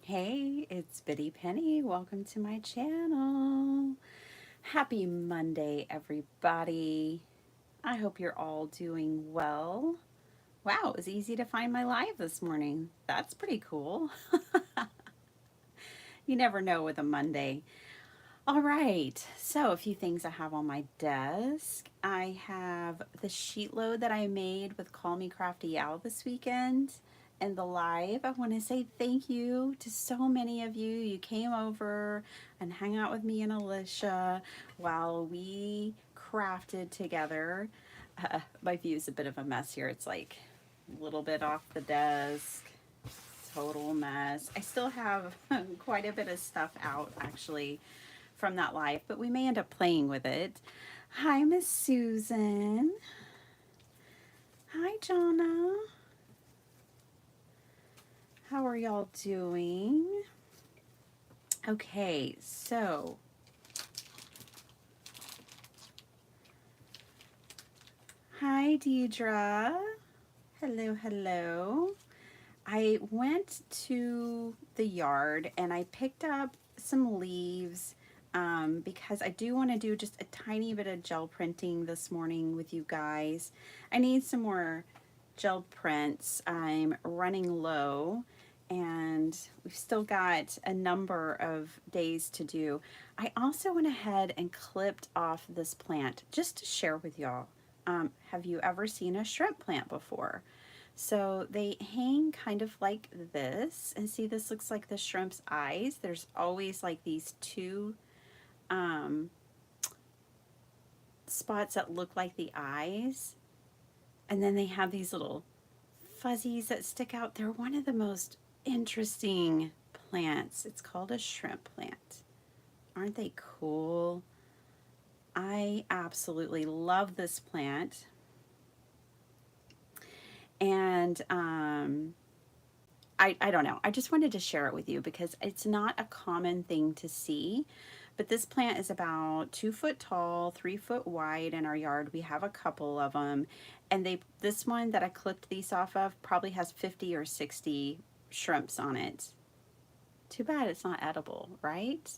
Hey, it's Biddy Penny. Welcome to my channel. Happy Monday, everybody. I hope you're all doing well. Wow, it was easy to find my live this morning. That's pretty cool. You never know with a Monday. All right, so a few things I have on my desk. I have the sheet load that I made with Call Me Crafty Al this weekend and the live. I want to say thank you to so many of you. You came over and hung out with me and Alicia while we crafted together. My view is a bit of a mess here. It's like a little bit off the desk, total mess. I still have quite a bit of stuff out actually from that live, but we may end up playing with it. Hi, Miss Susan. Hi, Jonna. How are y'all doing? Okay, so hi, Deidre. Hello, hello. I went to the yard and I picked up some leaves because I do want to do just a tiny bit of gel printing this morning with you guys. I need some more gel prints. I'm running low and we've still got a number of days to do. I also went ahead and clipped off this plant just to share with y'all. Have you ever seen a shrimp plant before? So they hang kind of like this, and see, this looks like the shrimp's eyes. There's always like these two um, spots that look like the eyes, and then they have these little fuzzies that stick out. They're one of the most interesting plants. It's called a shrimp plant. Aren't they cool? I absolutely love this plant. And I don't know. I just wanted to share it with you because it's not a common thing to see. But this plant is about 2 foot tall, 3 foot wide in our yard. We have a couple of them. And this one that I clipped these off of probably has 50 or 60 shrimps on it. Too bad it's not edible, right?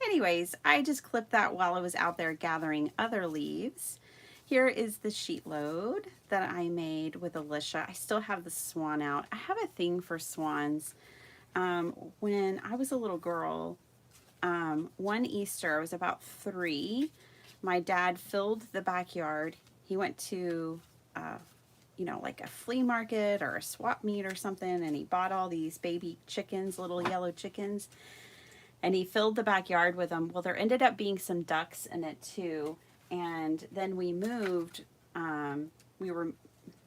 Anyways, I just clipped that while I was out there gathering other leaves. Here is the sheet load that I made with Alicia. I still have the swan out. I have a thing for swans. When I was a little girl, one Easter, I was about 3, my dad filled the backyard. He went to, like a flea market or a swap meet or something, and he bought all these baby chickens, little yellow chickens, and he filled the backyard with them. Well, there ended up being some ducks in it too. And then we moved. We were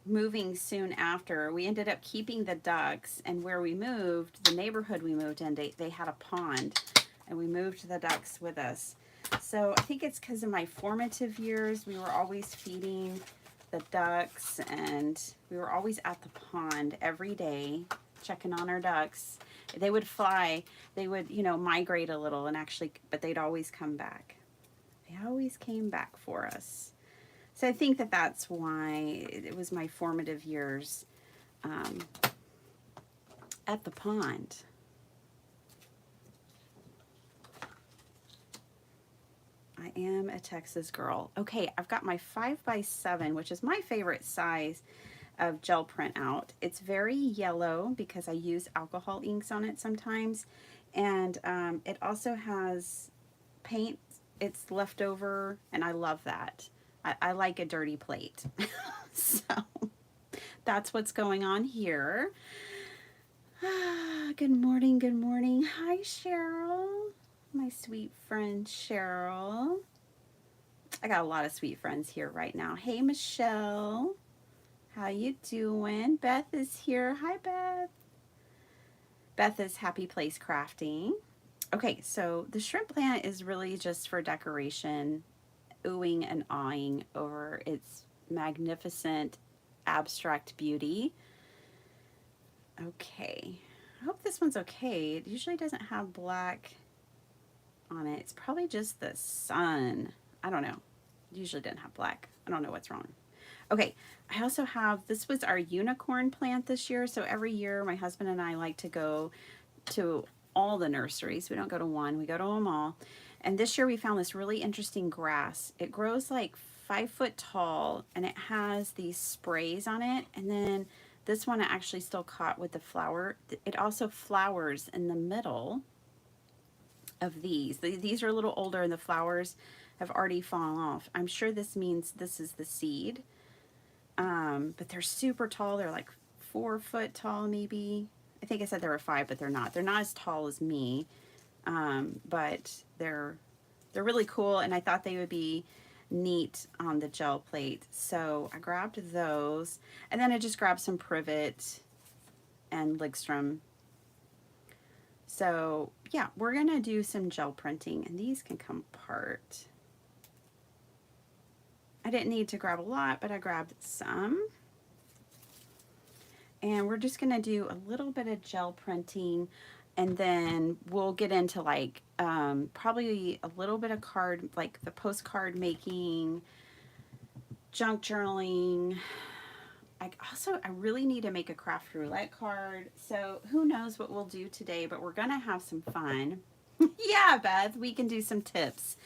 moving soon after. We ended up keeping the ducks, and where we moved, the neighborhood we moved in, they had a pond, and we moved the ducks with us. So I think it's because of my formative years. We were always feeding the ducks, and we were always at the pond every day checking on our ducks. They would fly, they would, migrate a little and actually, but they'd always come back. They always came back for us. So I think that that's why it was my formative years um, at the pond. I am a Texas girl. Okay, I've got my 5x7, which is my favorite size of gel print out. It's very yellow because I use alcohol inks on it sometimes. And it also has paint. It's left over, and I love that. I like a dirty plate. So that's what's going on here. Good morning, good morning. Hi, Cheryl. My sweet friend Cheryl. I got a lot of sweet friends here right now. Hey, Michelle. How you doing? Beth is here. Hi, Beth. Beth is Happy Place Crafting. Okay, so the shrimp plant is really just for decoration, oohing and awing over its magnificent abstract beauty. Okay, I hope this one's okay. It usually doesn't have black on it. It's probably just the sun. I don't know. It usually didn't have black. I don't know what's wrong. Okay, I also have, this was our unicorn plant this year. So every year my husband and I like to go to all the nurseries. We don't go to one, we go to them all. And this year we found this really interesting grass. It grows like 5 foot tall and it has these sprays on it. And then this one I actually still caught with the flower. It also flowers in the middle of these. These are a little older and the flowers have already fallen off. I'm sure this means this is the seed. But they're super tall. They're like 4 foot tall, maybe. I think I said they were 5, but they're not. They're not as tall as me, but they're really cool, and I thought they would be neat on the gel plate. So I grabbed those, and then I just grabbed some privet and Livestream. So yeah, we're gonna do some gel printing, and these can come apart. I didn't need to grab a lot, but I grabbed some. And we're just gonna do a little bit of gel printing, and then we'll get into like probably a little bit of card, like the postcard making, junk journaling. I really need to make a craft roulette card. So who knows what we'll do today, but we're gonna have some fun. Yeah, Beth, we can do some tips.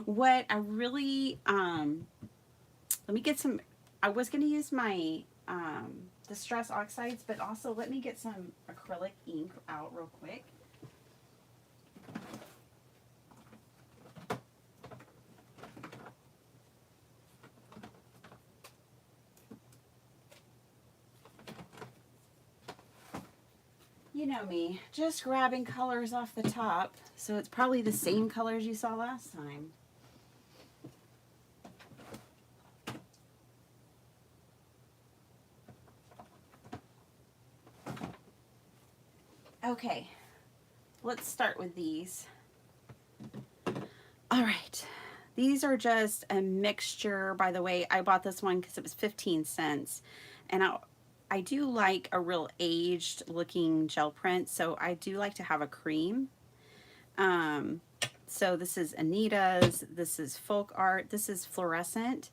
What I really, let me get some, I was gonna use my, Distress oxides, but also let me get some acrylic ink out real quick. You know me, just grabbing colors off the top, so it's probably the same colors you saw last time. Okay, let's start with these. All right, these are just a mixture. By the way, I bought this one because it was 15 cents, and I do like a real aged looking gel print, so I do like to have a cream. So this is Anita's, this is Folk Art, this is fluorescent,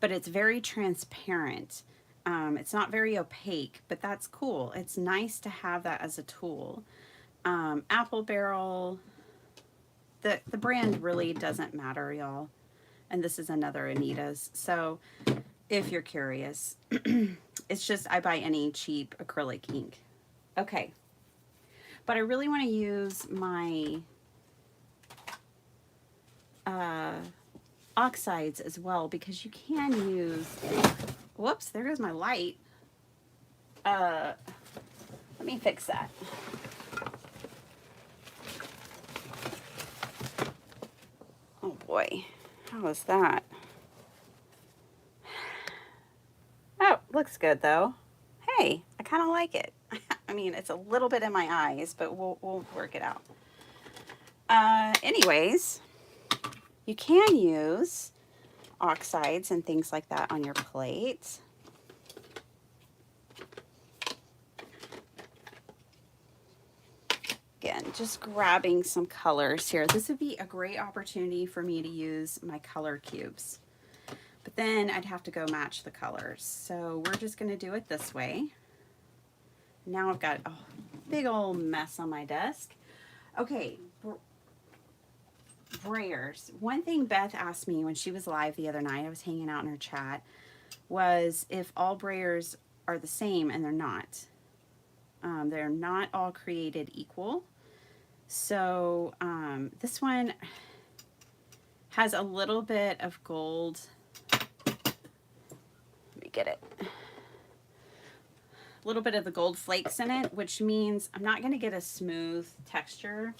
but it's very transparent. It's not very opaque, but that's cool. It's nice to have that as a tool. Apple Barrel, the brand really doesn't matter, y'all. And this is another Anita's. So if you're curious, it's just I buy any cheap acrylic ink. Okay, but I really want to use my oxides as well, because you can use, whoops, there goes my light. Let me fix that. Oh boy, how was that? Oh, looks good though. Hey, I kind of like it. I mean, it's a little bit in my eyes, but we'll work it out. Anyways, you can use oxides and things like that on your plate. Again, just grabbing some colors here. This would be a great opportunity for me to use my color cubes. But then I'd have to go match the colors. So we're just going to do it this way. Now I've got a big old mess on my desk. Okay, brayers. One thing Beth asked me when she was live the other night, I was hanging out in her chat, was if all brayers are the same, and they're not. They're not all created equal. So this one has a little bit of gold. Let me get it. A little bit of the gold flakes in it, which means I'm not going to get a smooth texture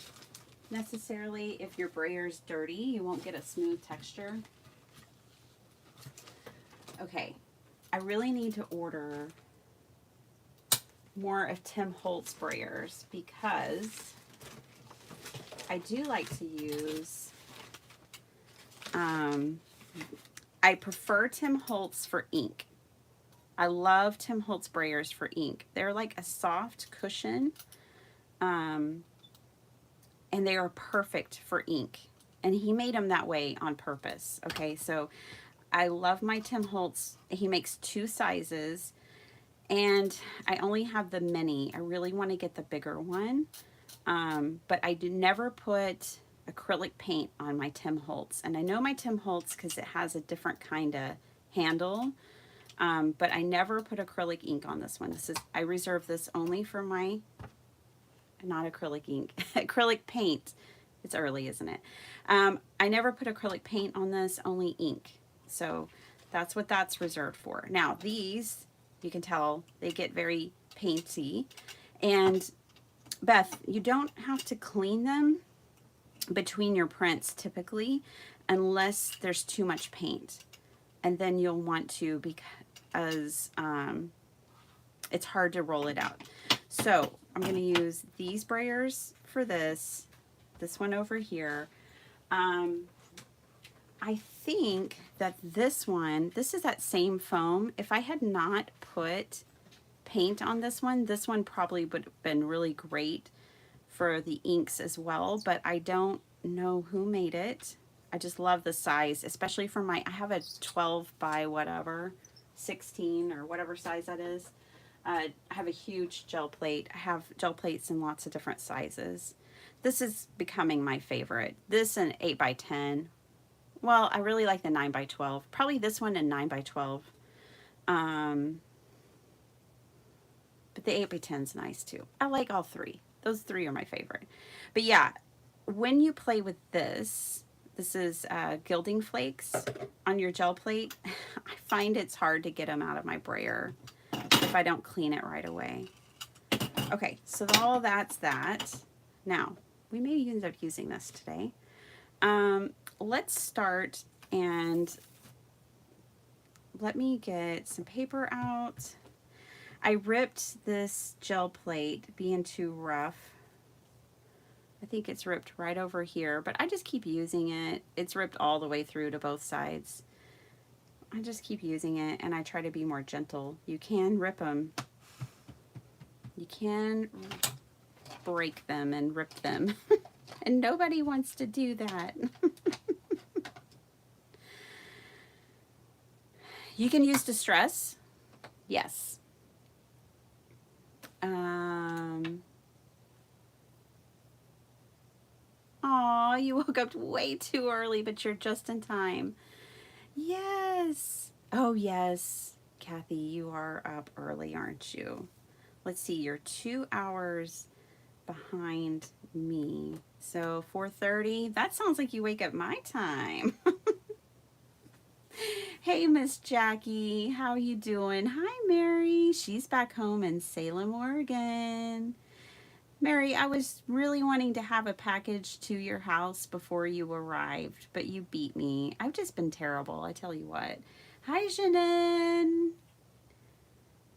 necessarily. If your brayer's dirty, you won't get a smooth texture. Okay, I really need to order more of Tim Holtz brayers, because I do like to use, I prefer Tim Holtz for ink. I love Tim Holtz brayers for ink. They're like a soft cushion, and they are perfect for ink. And he made them that way on purpose. Okay, so I love my Tim Holtz. He makes 2 sizes, and I only have the mini. I really want to get the bigger one, but I never put acrylic paint on my Tim Holtz. And I know my Tim Holtz because it has a different kind of handle, but I never put acrylic ink on this one. I reserve this only for my, not acrylic ink, acrylic paint. It's early, isn't it? I never put acrylic paint on this, only ink. So that's what that's reserved for. Now these, you can tell they get very painty. And Beth, you don't have to clean them between your prints typically unless there's too much paint. And then you'll want to, because it's hard to roll it out. So I'm going to use these sprayers for this one over here. I think that this is that same foam. If I had not put paint on this one probably would have been really great for the inks as well, but I don't know who made it. I just love the size, especially for I have a 12 by whatever, 16 or whatever size that is. I have a huge gel plate. I have gel plates in lots of different sizes. This is becoming my favorite. This and 8 by 10. Well, I really like the 9 by 12. Probably this one and 9 by 12. But the 8 by 10 is nice too. I like all 3. Those 3 are my favorite. But yeah, when you play with this is gilding flakes on your gel plate. I find it's hard to get them out of my brayer if I don't clean it right away. Okay, so all that's that. Now, we may end up using this today. Let's start, and let me get some paper out. I ripped this gel plate being too rough. I think it's ripped right over here, but I just keep using it. It's ripped all the way through to both sides. I just keep using it, and I try to be more gentle. You can rip them. You can break them and rip them. And nobody wants to do that. You can use distress. Yes. Aw, you woke up way too early, but you're just in time. Yes. Oh, yes. Kathy, you are up early, aren't you? Let's see, you're 2 hours behind me. So 4:30, that sounds like you wake up my time. Hey, Miss Jackie, how you doing? Hi, Mary. She's back home in Salem, Oregon. Mary, I was really wanting to have a package to your house before you arrived, but you beat me. I've just been terrible, I tell you what. Hi, Janan.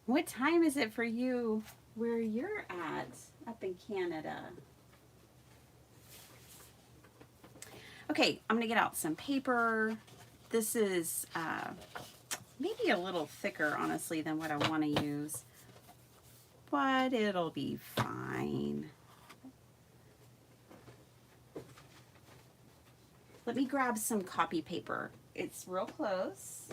What time is it for you where you're at up in Canada? Okay, I'm gonna get out some paper. This is maybe a little thicker, honestly, than what I want to use, but it'll be fine. Let me grab some copy paper. It's real close.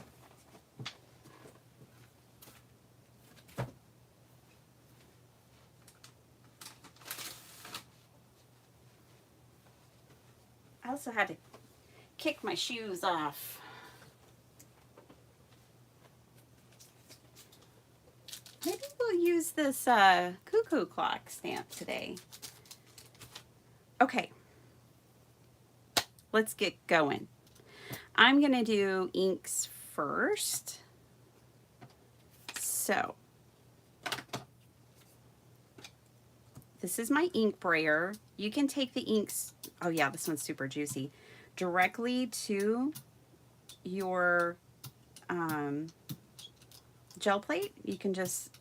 I also had to kick my shoes off. Maybe we'll use this cuckoo clock stamp today. Okay, let's get going. I'm gonna do inks first. So, this is my ink brayer. You can take the inks, oh yeah, this one's super juicy, directly to your gel plate. You can just,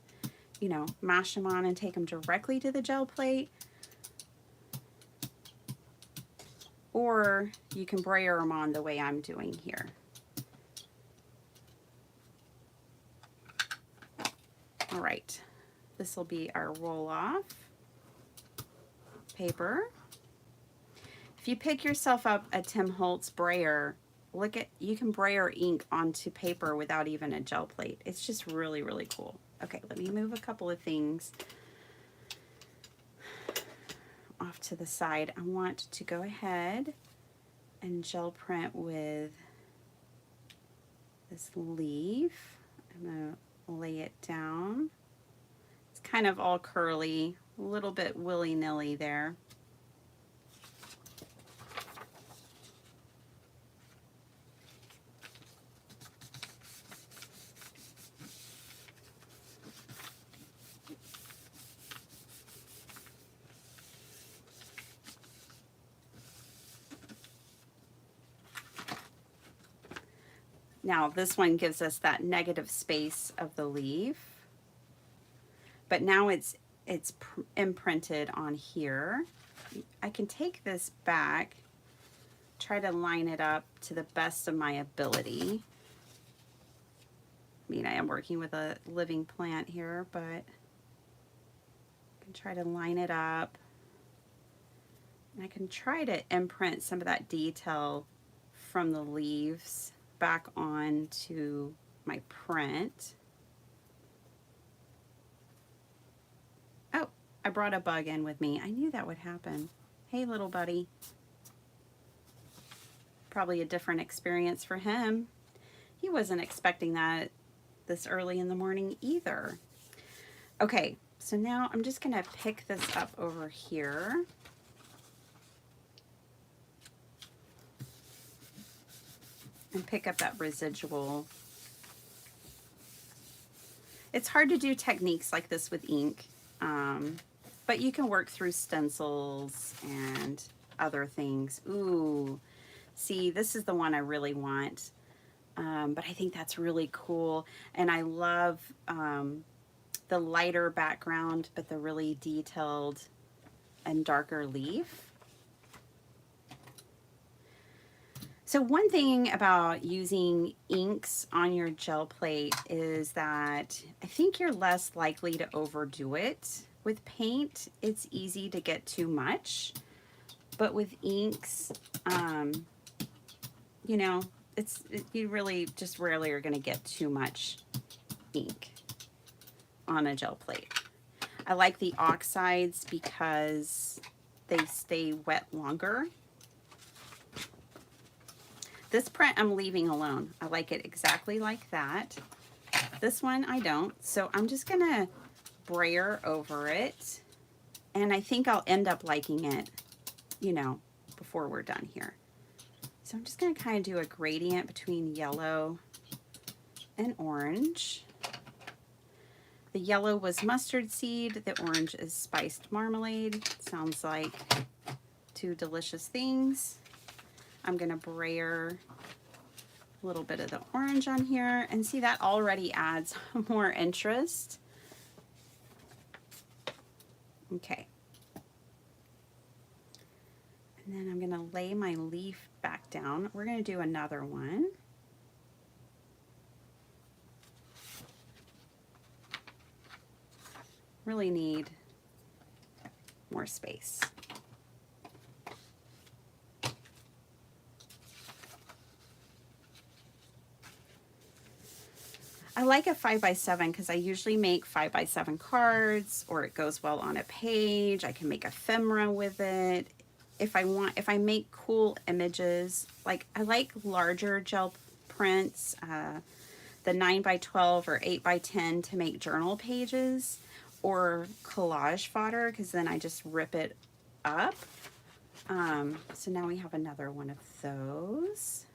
you know, mash them on and take them directly to the gel plate. Or you can brayer them on the way I'm doing here. All right, this will be our roll-off paper. If you pick yourself up a Tim Holtz brayer, look at, you can brayer ink onto paper without even a gel plate. It's just really, really cool. Okay, let me move a couple of things off to the side. I want to go ahead and gel print with this leaf. I'm going to lay it down. It's kind of all curly, a little bit willy-nilly there. Now this one gives us that negative space of the leaf, but now it's imprinted on here. I can take this back, try to line it up to the best of my ability. I mean, I am working with a living plant here, but I can try to line it up. And I can try to imprint some of that detail from the leaves back onto my print. Oh, I brought a bug in with me. I knew that would happen. Hey, little buddy. Probably a different experience for him. He wasn't expecting that this early in the morning either. Okay, so now I'm just gonna pick this up over here. And pick up that residual. It's hard to do techniques like this with ink, but you can work through stencils and other things. Ooh, see, this is the one I really want, but I think that's really cool. And I love the lighter background, but the really detailed and darker leaf. So one thing about using inks on your gel plate is that I think you're less likely to overdo it. With paint, it's easy to get too much, but with inks, you know, you really just rarely are going to get too much ink on a gel plate. I like the oxides because they stay wet longer. This print I'm leaving alone. I like it exactly like that. This one I don't. So I'm just gonna brayer over it. And I think I'll end up liking it, you know, before we're done here. So I'm just gonna kind of do a gradient between yellow and orange. The yellow was mustard seed, the orange is spiced marmalade. Sounds like two delicious things. I'm gonna brayer a little bit of the orange on here, and see, that already adds more interest. Okay. And then I'm gonna lay my leaf back down. We're gonna do another one. Really need more space. I like a 5x7 because I usually make 5x7 cards, or it goes well on a page. I can make ephemera with it. If I make cool images, like I like larger gel prints, the 9x12 or 8x10 to make journal pages, or collage fodder, because then I just rip it up. So now we have another one of those.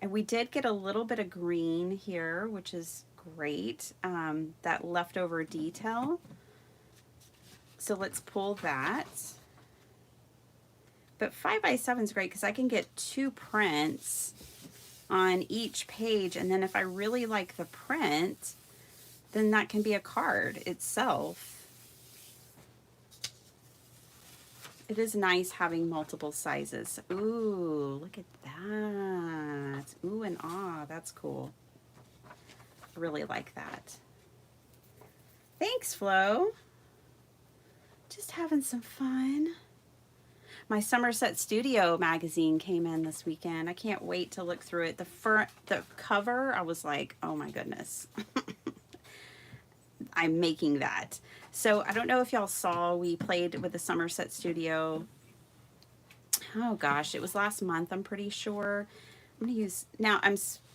And we did get a little bit of green here, which is great, that leftover detail. So let's pull that. But 5x7 is great because I can get 2 prints on each page, and then if I really like the print, then that can be a card itself. It is nice having multiple sizes. Ooh, look at that. Ooh and ah, that's cool. I really like that. Thanks, Flo. Just having some fun. My Somerset Studio magazine came in this weekend. I can't wait to look through it. The cover, I was like, oh my goodness. I'm making that. So I don't know if y'all saw, we played with the Somerset Studio. Oh gosh, it was last month, I'm pretty sure. I'm gonna use, now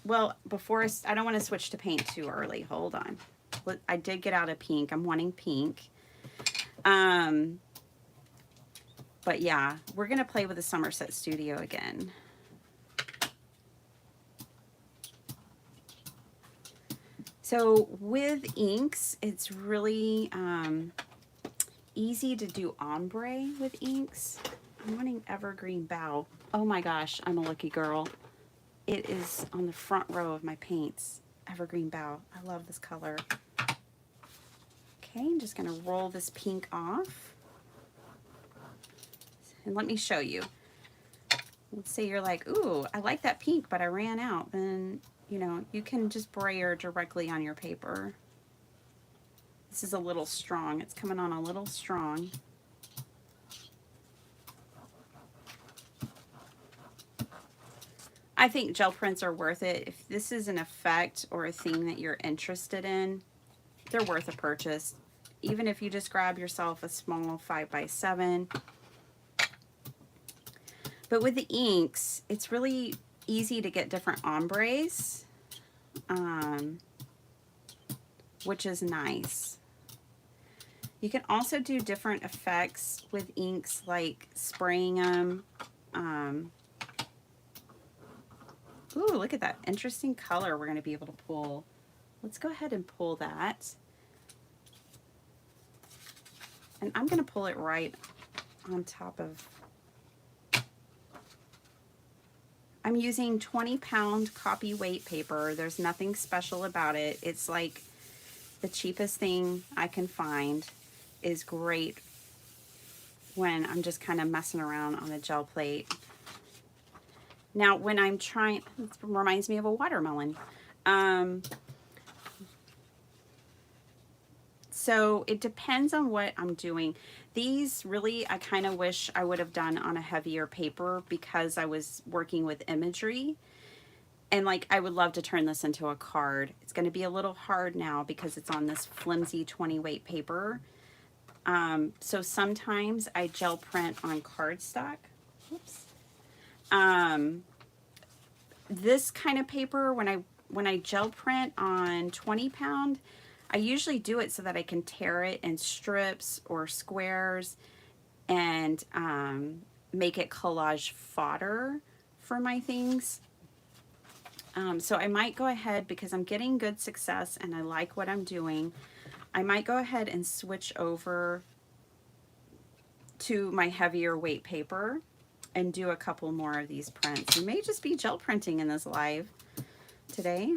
well, before I don't want to switch to paint too early. Hold on. I did get out of pink. I'm wanting pink. But yeah, we're gonna play with the Somerset Studio again. So with inks, it's really easy to do ombre with inks. I'm wanting Evergreen Bough. Oh my gosh, I'm a lucky girl. It is on the front row of my paints. Evergreen Bough. I love this color. Okay, I'm just gonna roll this pink off. And let me show you. Let's say you're like, ooh, I like that pink, but I ran out. Then, you know, you can just brayer directly on your paper. This is a little strong. It's coming on a little strong. I think gel prints are worth it. If this is an effect or a thing that you're interested in, they're worth a purchase. Even if you just grab yourself a small 5x7. But with the inks, it's really easy to get different ombres, which is nice. You can also do different effects with inks, like spraying them. Ooh, look at that interesting color we're going to be able to pull. Let's go ahead and pull that. And I'm going to pull it right on top of... I'm using 20-pound copy weight paper. There's nothing special about it. It's like the cheapest thing I can find. Is great when I'm just kind of messing around on a gel plate. Now, when I'm trying, it reminds me of a watermelon. So it depends on what I'm doing. These really, I kind of wish I would have done on a heavier paper because I was working with imagery. And like, I would love to turn this into a card. It's going to be a little hard now because it's on this flimsy 20 weight paper. So sometimes I gel print on cardstock. Oops. This kind of paper, when I gel print on 20-pound, I usually do it so that I can tear it in strips or squares and make it collage fodder for my things. So I might go ahead, because I'm getting good success and I like what I'm doing, I might go ahead and switch over to my heavier weight paper and do a couple more of these prints. We may just be gel printing in this live today.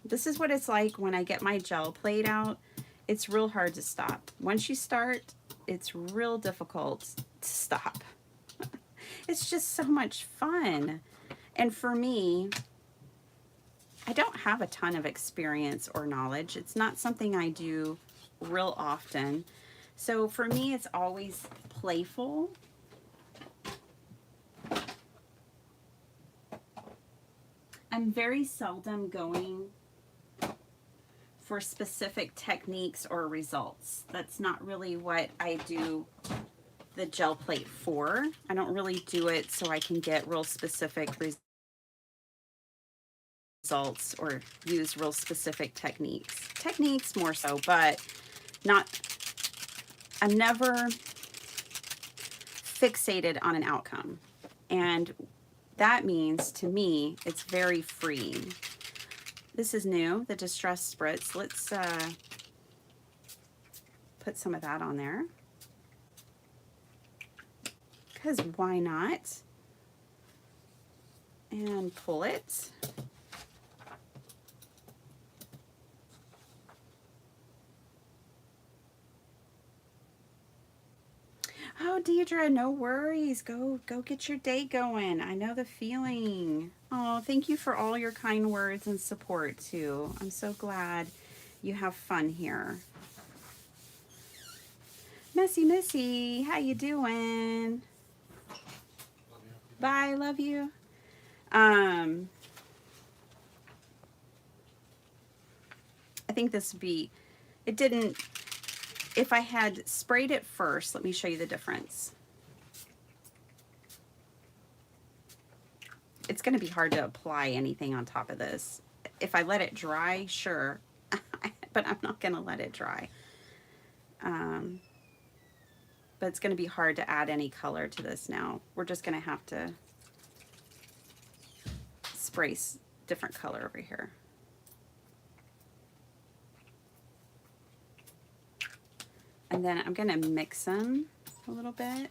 This is what it's like when I get my gel plate out. It's real hard to stop. Once you start, it's real difficult to stop. It's just so much fun. And for me, I don't have a ton of experience or knowledge. It's not something I do real often. So for me, it's always playful. I'm very seldom going for specific techniques or results. That's not really what I do the gel plate for. I don't really do it so I can get real specific results or use real specific techniques. Techniques more so, but not, I'm never fixated on an outcome. And that means, to me, it's very freeing. This is new, the Distress Spritz. Let's put some of that on there. Because why not? And pull it. Oh, Deidre, no worries. Go get your day going. I know the feeling. Oh, thank you for all your kind words and support, too. I'm so glad you have fun here. Missy, how you doing? Bye, love you. I think this would be, it didn't, if I had sprayed it first, let me show you the difference. It's going to be hard to apply anything on top of this. If I let it dry, sure, but I'm not going to let it dry. But it's going to be hard to add any color to this now. We're just going to have to spray different color over here. And then I'm going to mix them a little bit.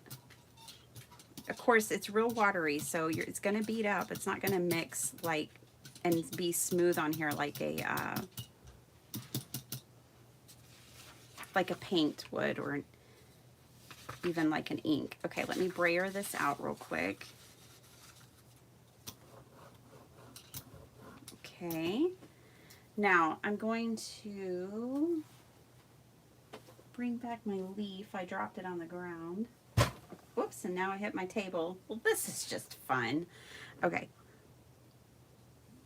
Of course, it's real watery, so it's going to beat up. It's not going to mix like and be smooth on here like a paint would, or even like an ink. Okay, let me brayer this out real quick. Okay, now I'm going to bring back my leaf. I dropped it on the ground. Whoops, and now I hit my table. Well, this is just fun. Okay,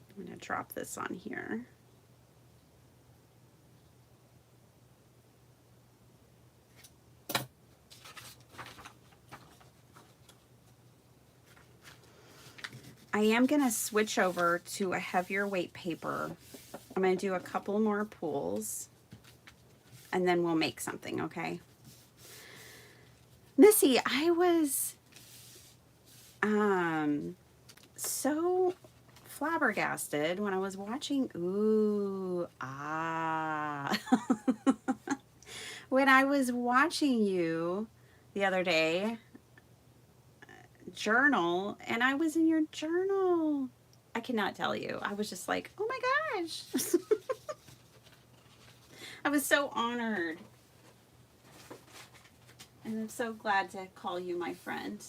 I'm going to drop this on here. I am going to switch over to a heavier weight paper. I'm going to do a couple more pulls, and then we'll make something, okay? Missy, I was so flabbergasted when I was watching, when I was watching you the other day, journal, and I was in your journal. I cannot tell you. I was just like, oh my gosh. I was so honored. And I'm so glad to call you my friend.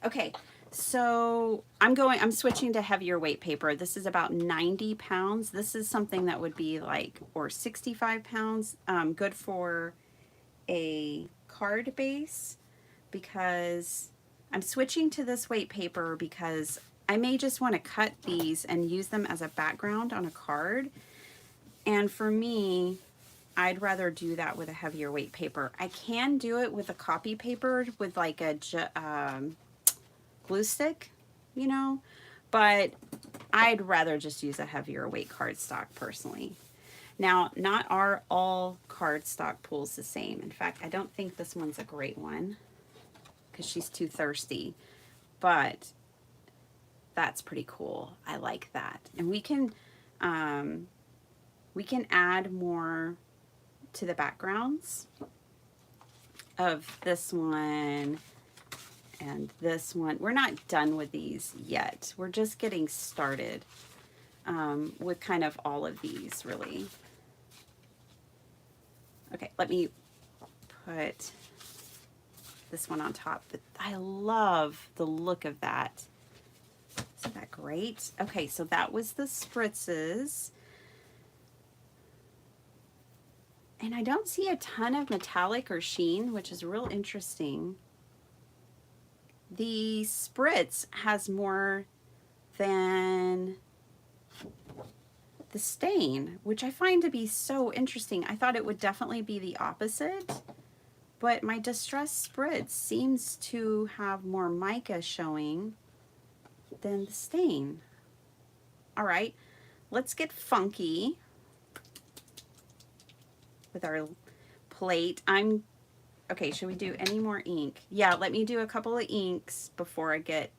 Okay, so I'm switching to heavier weight paper. This is about 90 pounds. This is something that would be like, or 65 pounds, good for a card base, because I'm switching to this weight paper because I may just want to cut these and use them as a background on a card. And for me, I'd rather do that with a heavier weight paper. I can do it with a copy paper with like a glue stick, you know, but I'd rather just use a heavier weight cardstock personally. Now, not are all cardstock pools the same. In fact, I don't think this one's a great one because she's too thirsty, but that's pretty cool. I like that. And we can add more to the backgrounds of this one and this one. We're not done with these yet. We're just getting started with kind of all of these, really. Okay, let me put this one on top, but I love the look of that. Isn't that great? Okay, so that was the spritzes. And I don't see a ton of metallic or sheen, which is real interesting. The spritz has more than the stain, which I find to be so interesting. I thought it would definitely be the opposite, but my distressed spritz seems to have more mica showing than the stain. All right, let's get funky with our plate. Okay, should we do any more ink? Yeah, let me do a couple of inks before I get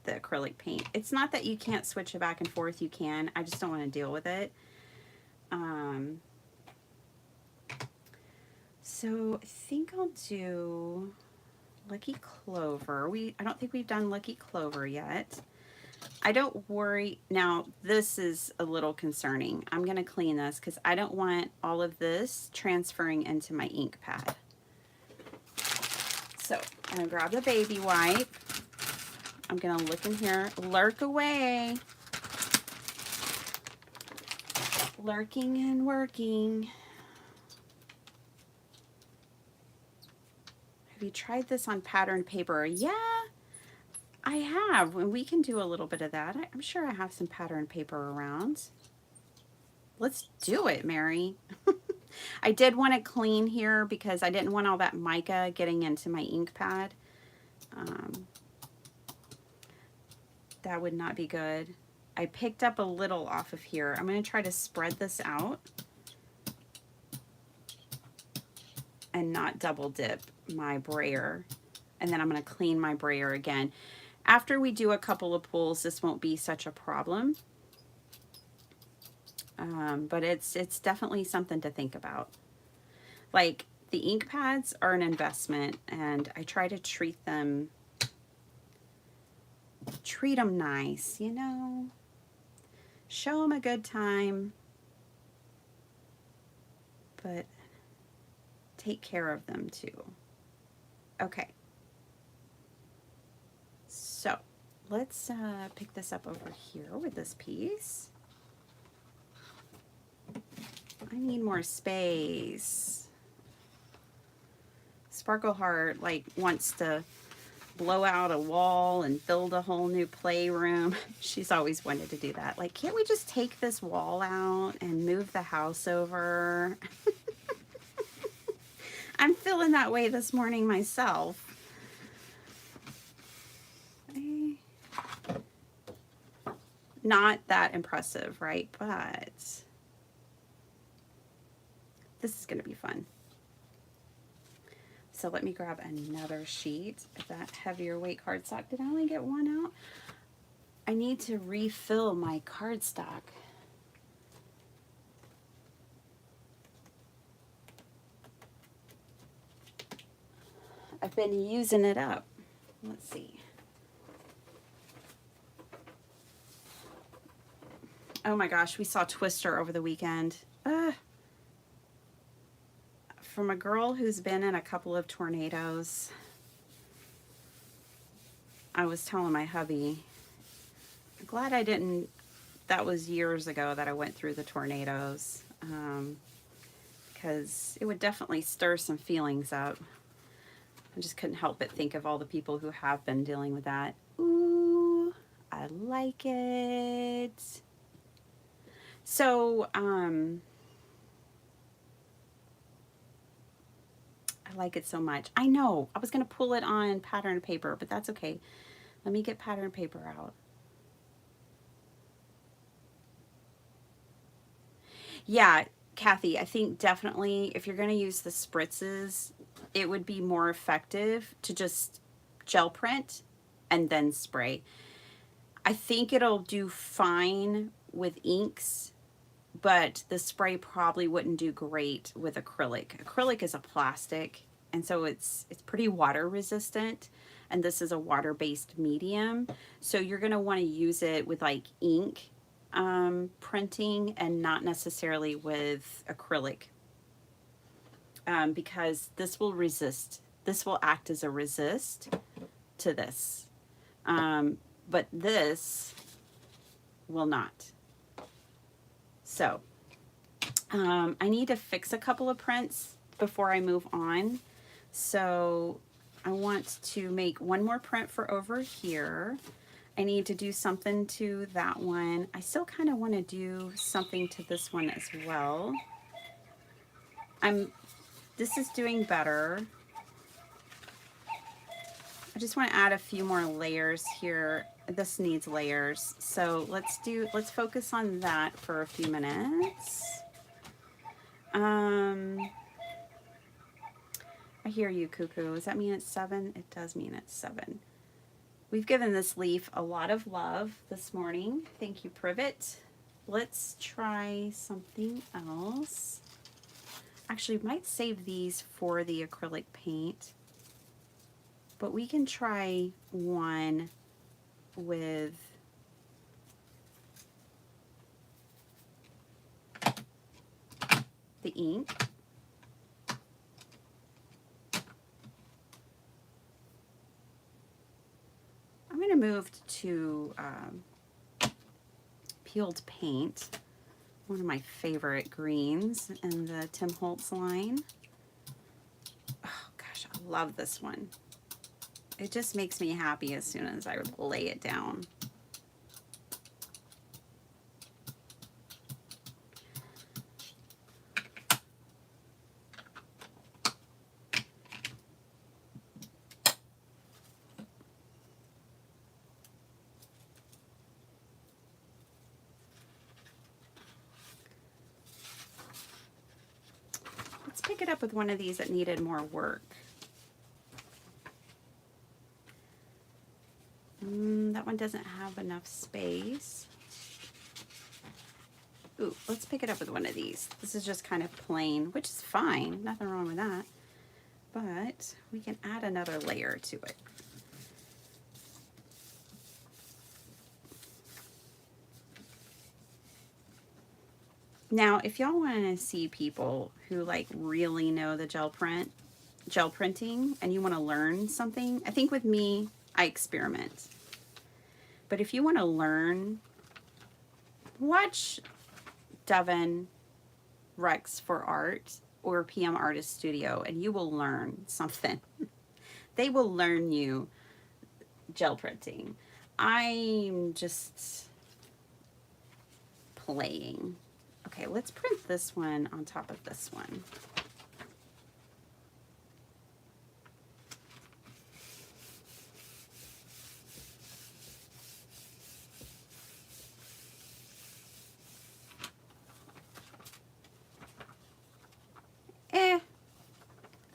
the acrylic paint. It's not that you can't switch it back and forth, you can. I just don't want to deal with it. So I think I'll do Lucky Clover. I don't think we've done Lucky Clover yet. I don't worry. Now, this is a little concerning. I'm going to clean this because I don't want all of this transferring into my ink pad. So I'm going to grab the baby wipe. I'm going to look in here. Lurk away. Lurking and working. you tried this on patterned paper? Yeah, I have. And we can do a little bit of that. I'm sure I have some patterned paper around. Let's do it, Mary. I did want to clean here because I didn't want all that mica getting into my ink pad. That would not be good. I picked up a little off of here. I'm going to try to spread this out and not double dip my brayer. And then I'm going to clean my brayer again. After we do a couple of pulls, this won't be such a problem. But it's definitely something to think about. Like, the ink pads are an investment, and I try to treat them nice, you know. Show them a good time, but take care of them too. Okay. So let's pick this up over here with this piece. I need more space. Sparkle Heart like wants to blow out a wall and build a whole new playroom. She's always wanted to do that. Like, can't we just take this wall out and move the house over? I'm feeling that way this morning myself. Not that impressive, right? But this is going to be fun. So let me grab another sheet of that heavier weight cardstock. Did I only get one out? I need to refill my cardstock. I've been using it up. Let's see. Oh my gosh, we saw Twister over the weekend. From a girl who's been in a couple of tornadoes, I was telling my hubby, I'm glad I didn't, that was years ago that I went through the tornadoes, because it would definitely stir some feelings up. I just couldn't help but think of all the people who have been dealing with that. Ooh, I like it. So, I like it so much. I know, I was going to pull it on pattern paper, but that's okay. Let me get pattern paper out. Yeah, Kathy, I think definitely if you're going to use the spritzes, it would be more effective to just gel print and then spray. I think it'll do fine with inks, but the spray probably wouldn't do great with acrylic. Acrylic is a plastic, and so it's pretty water resistant, and this is a water-based medium. So you're going to want to use it with like ink printing and not necessarily with acrylic, because this will resist. This will act as a resist to this, but this will not. So I need to fix a couple of prints before I move on. So I want to make one more print for over here. I need to do something to that one. I still kind of want to do something to this one as well. This is doing better. I just want to add a few more layers here. This needs layers. So let's focus on that for a few minutes. I hear you, Cuckoo. Does that mean it's 7? It does mean it's 7. We've given this leaf a lot of love this morning. Thank you, Privet. Let's try something else. Actually, we might save these for the acrylic paint, but we can try one with the ink. I'm going to move to peeled paint, one of my favorite greens in the Tim Holtz line. Oh God, Gosh, I love this one. It just makes me happy as soon as I lay it down. Let's pick it up with one of these that needed more work. That one doesn't have enough space. Ooh, let's pick it up with one of these. This is just kind of plain, which is fine. Nothing wrong with that. But we can add another layer to it. Now, if y'all want to see people who like really know the gel printing, and you want to learn something, I think with me, I experiment. But if you want to learn, watch Devin Rex for Art or PM Artist Studio, and you will learn something. They will learn you gel printing. I'm just playing. Okay, let's print this one on top of this one.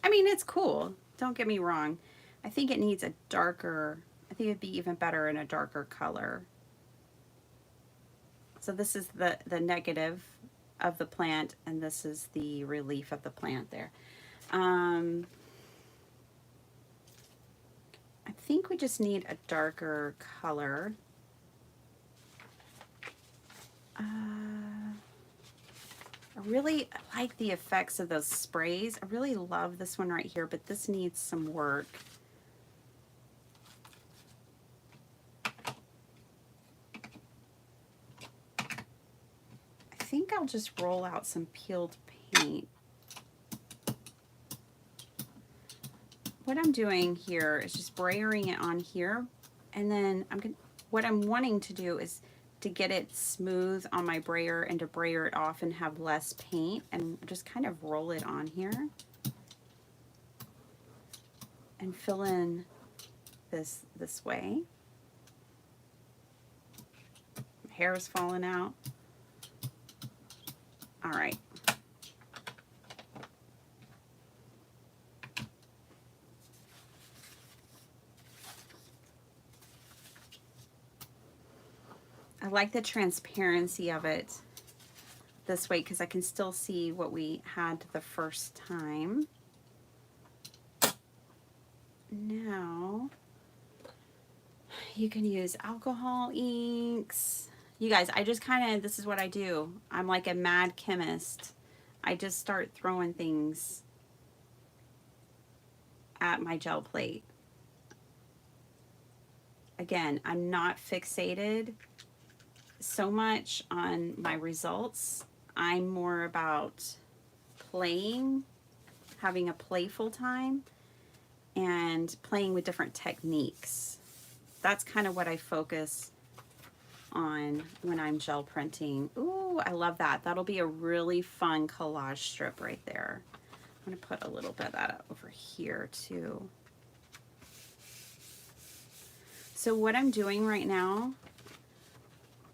I mean, it's cool. Don't get me wrong. I think it needs a darker, I think it'd be even better in a darker color. So this is the negative of the plant, and this is the relief of the plant there. I think we just need a darker color. I really like the effects of those sprays. I really love this one right here, but this needs some work. I think I'll just roll out some peeled paint. What I'm doing here is just brayering it on here, and then what I'm wanting to do is to get it smooth on my brayer and to brayer it off and have less paint, and just kind of roll it on here and fill in this way. My hair is falling out. All right. I like the transparency of it this way because I can still see what we had the first time. Now, you can use alcohol inks. You guys, I just this is what I do. I'm like a mad chemist. I just start throwing things at my gel plate. Again, I'm not fixated so much on my results. I'm more about playing, having a playful time, and playing with different techniques. That's kind of what I focus on when I'm gel printing. Ooh, I love that. That'll be a really fun collage strip right there. I'm going to put a little bit of that over here too. So what I'm doing right now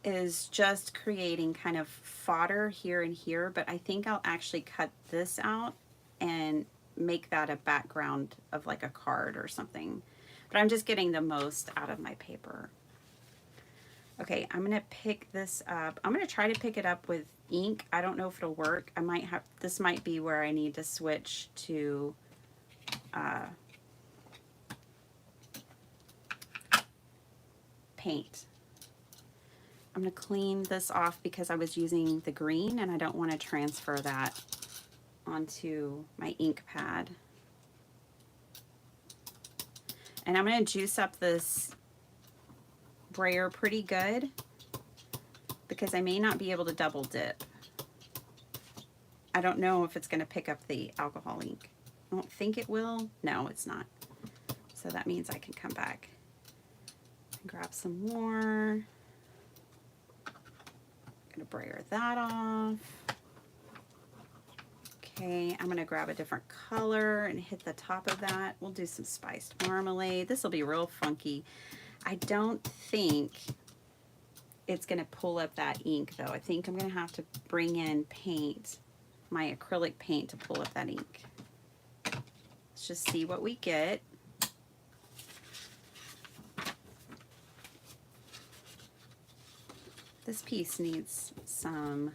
is just creating kind of fodder here and here, but I think I'll actually cut this out and make that a background of like a card or something. But I'm just getting the most out of my paper. Okay, I'm gonna pick this up. I'm gonna try to pick it up with ink. I don't know if it'll work. I might have, this might be where I need to switch to paint. I'm going to clean this off because I was using the green and I don't want to transfer that onto my ink pad. And I'm going to juice up this brayer pretty good because I may not be able to double dip. I don't know if it's going to pick up the alcohol ink. I don't think it will. No, it's not. So that means I can come back and grab some more. I'm gonna brayer that off. Okay, I'm gonna grab a different color and hit the top of that. We'll do some spiced marmalade. This will be real funky. I don't think it's gonna pull up that ink though. I think I'm gonna have to bring in paint, my acrylic paint, to pull up that ink. Let's just see what we get. This piece needs some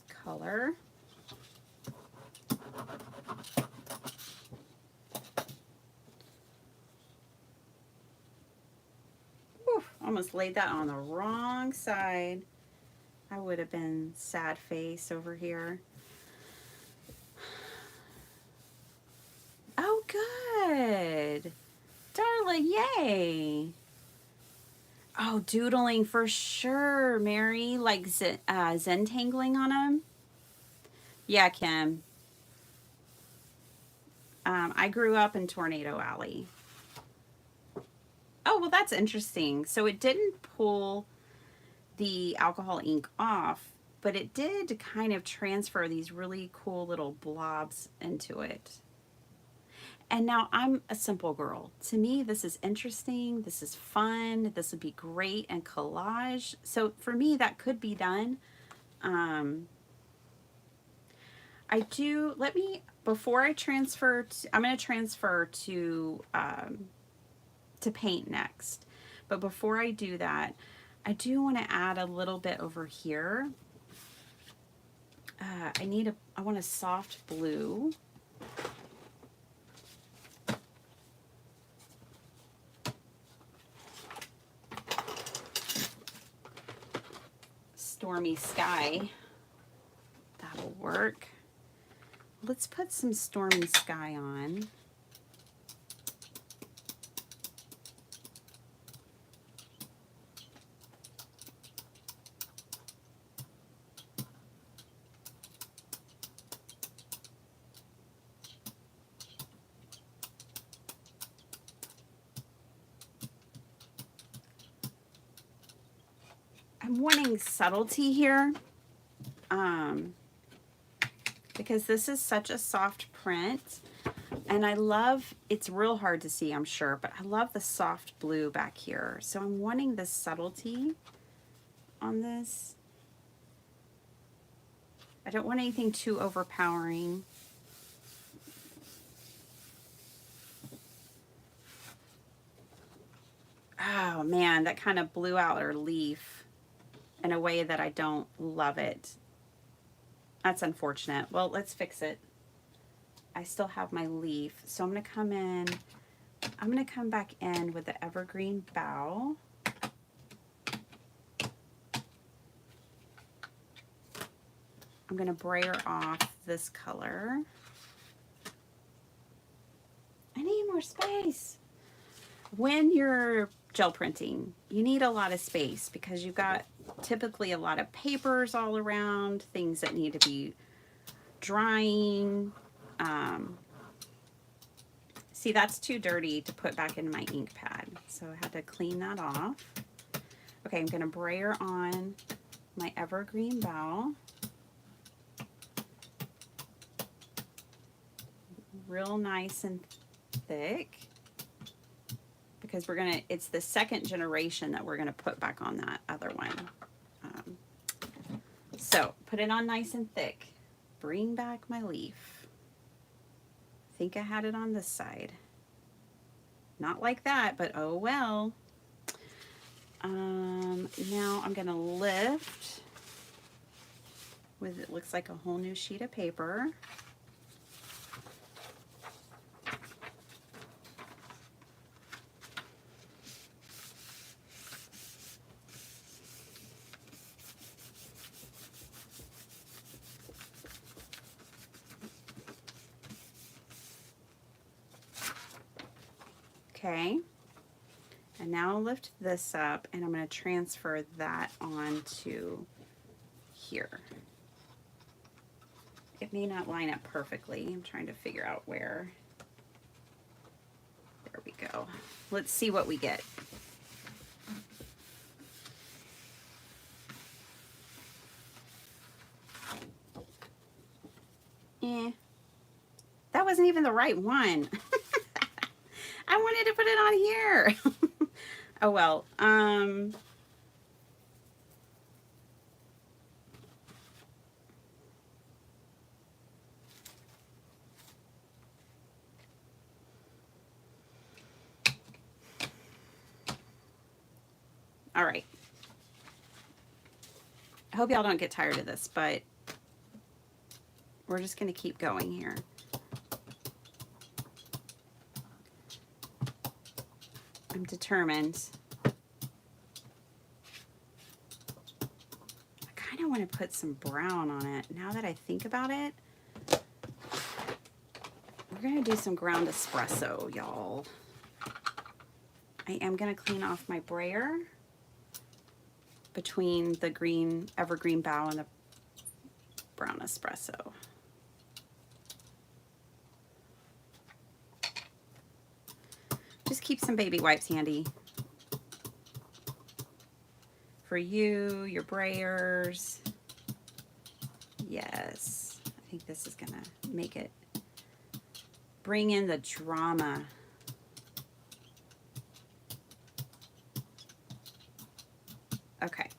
color. Whew, almost laid that on the wrong side. I would have been sad face over here. Oh, good. Darla, yay. Oh, doodling for sure, Mary. Like Zentangling on them. Yeah, Kim. I grew up in Tornado Alley. Oh, well, that's interesting. So it didn't pull the alcohol ink off, but it did kind of transfer these really cool little blobs into it. And now I'm a simple girl. To me, this is interesting. This is fun. This would be great in collage. So for me, that could be done. I do, before I transfer, I'm going to transfer to paint next. But before I do that, I do want to add a little bit over here. I want a soft blue. Stormy sky. That'll work. Let's put some stormy sky on. I'm wanting subtlety here because this is such a soft print, and I love, it's real hard to see, I'm sure, but I love the soft blue back here. So I'm wanting the subtlety on this. I don't want anything too overpowering. Oh man, that kind of blew out her leaf in a way that I don't love it. That's unfortunate. Well, let's fix it. I still have my leaf, so I'm going to come back in with the evergreen bough. I'm going to brayer off this color. I need more space. When you're gel printing, you need a lot of space because you've got typically a lot of papers all around, things that need to be drying. See, that's too dirty to put back into my ink pad, so I had to clean that off. Okay, I'm going to brayer on my evergreen bough. Real nice and thick, because it's the second generation that we're gonna put back on that other one. So put it on nice and thick. Bring back my leaf. I think I had it on this side. Not like that, but oh well. Now I'm gonna lift with, it looks like a whole new sheet of paper. Okay, and now I'll lift this up and I'm going to transfer that onto here. It may not line up perfectly. I'm trying to figure out where. There we go. Let's see what we get. That wasn't even the right one. I wanted to put it on here. Oh well. All right. I hope y'all don't get tired of this, but we're just going to keep going here. I'm determined. I kind of want to put some brown on it. Now that I think about it, we're going to do some ground espresso, y'all. I am going to clean off my brayer between the green evergreen bow and the brown espresso. Just keep some baby wipes handy for you, your brayers. Yes, I think this is gonna make it bring in the drama. Okay.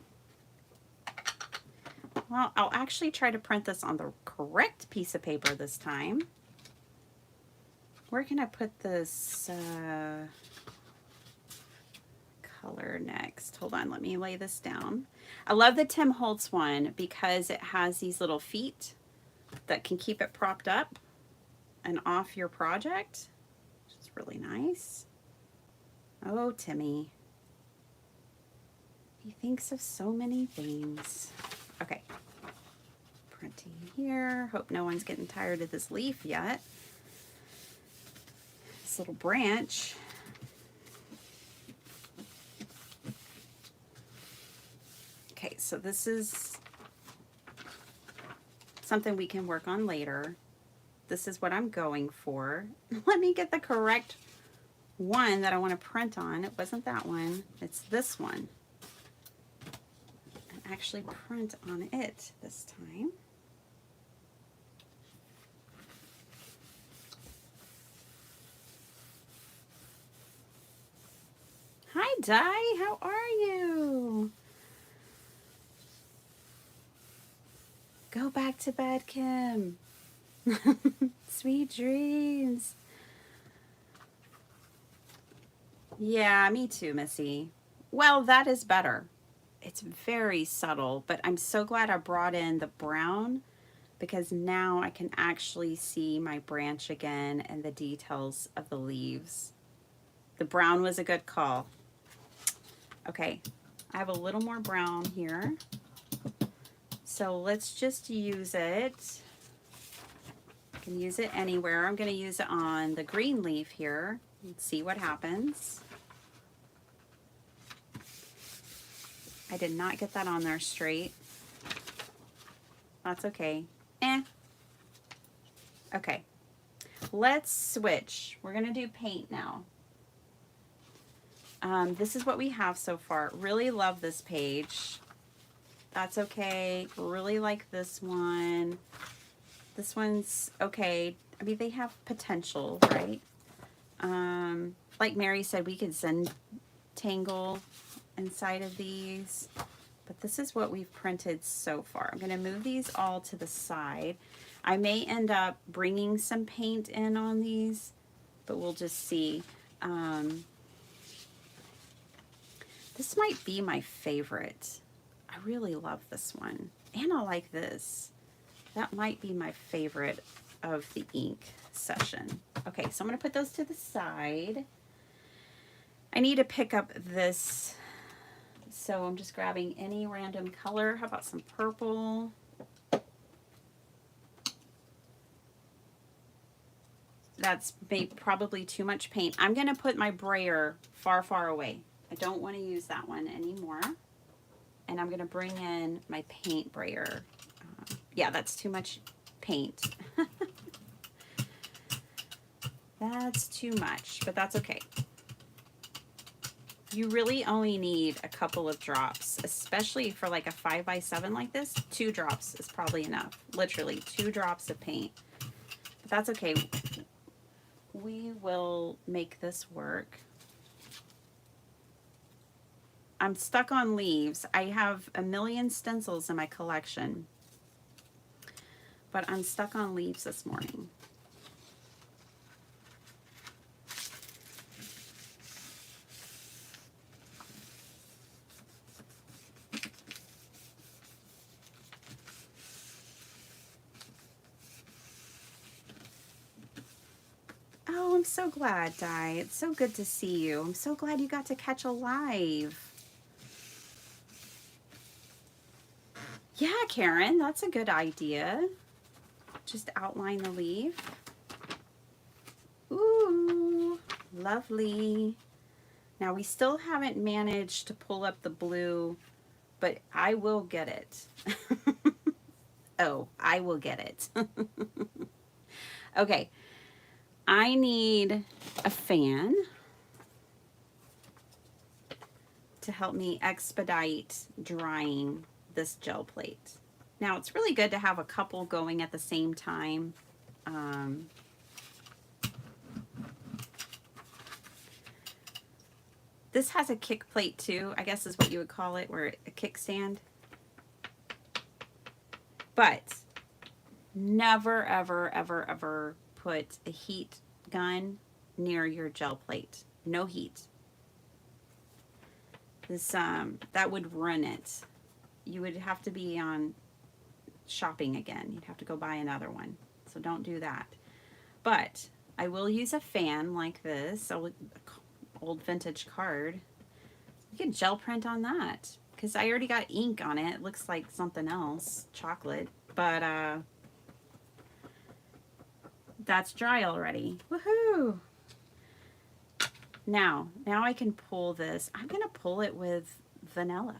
Well, I'll actually try to print this on the correct piece of paper this time. Where can I put this color next? Hold on, let me lay this down. I love the Tim Holtz one because it has these little feet that can keep it propped up and off your project, which is really nice. Oh, Timmy. He thinks of so many things. Okay, printing here. Hope no one's getting tired of this leaf yet. This little branch. Okay, so this is something we can work on later. This is what I'm going for. Let me get the correct one that I want to print on. It wasn't that one. It's this one. And actually print on it this time. Hi, Di. How are you? Go back to bed, Kim. Sweet dreams. Yeah, me too, Missy. Well, that is better. It's very subtle, but I'm so glad I brought in the brown because now I can actually see my branch again and the details of the leaves. The brown was a good call. Okay, I have a little more brown here. So let's just use it. I can use it anywhere. I'm going to use it on the green leaf here and see what happens. I did not get that on there straight. That's okay. Okay, let's switch. We're going to do paint now. This is what we have so far. Really love this page. That's okay. Really like this one. This one's okay. I mean, they have potential, right? Like Mary said, we could Zentangle inside of these. But this is what we've printed so far. I'm going to move these all to the side. I may end up bringing some paint in on these, but we'll just see. This might be my favorite. I really love this one. And I like this. That might be my favorite of the ink session. Okay, so I'm going to put those to the side. I need to pick up this. So I'm just grabbing any random color. How about some purple? That's probably too much paint. I'm going to put my brayer far, far away. I don't want to use that one anymore. And I'm going to bring in my paint brayer. Yeah, that's too much paint. That's too much, but that's okay. You really only need a couple of drops, especially for like a 5x7 like this. 2 drops is probably enough. Literally 2 drops of paint. But that's okay. We will make this work. I'm stuck on leaves. I have a million stencils in my collection, but I'm stuck on leaves this morning. Oh, I'm so glad, Di. It's so good to see you. I'm so glad you got to catch a live. Yeah, Karen, that's a good idea. Just outline the leaf. Ooh, lovely. Now we still haven't managed to pull up the blue, but I will get it. Oh, I will get it. Okay, I need a fan to help me expedite drying this gel plate. Now it's really good to have a couple going at the same time. This has a kick plate too, I guess is what you would call it, where a kickstand. But never, ever, ever, ever put a heat gun near your gel plate. No heat. This that would ruin it. You would have to be on shopping again. You'd have to go buy another one. So don't do that. But I will use a fan like this, old vintage card. You can gel print on that because I already got ink on it. It looks like something else, chocolate, but that's dry already. Woohoo! Now I can pull this. I'm gonna pull it with vanilla.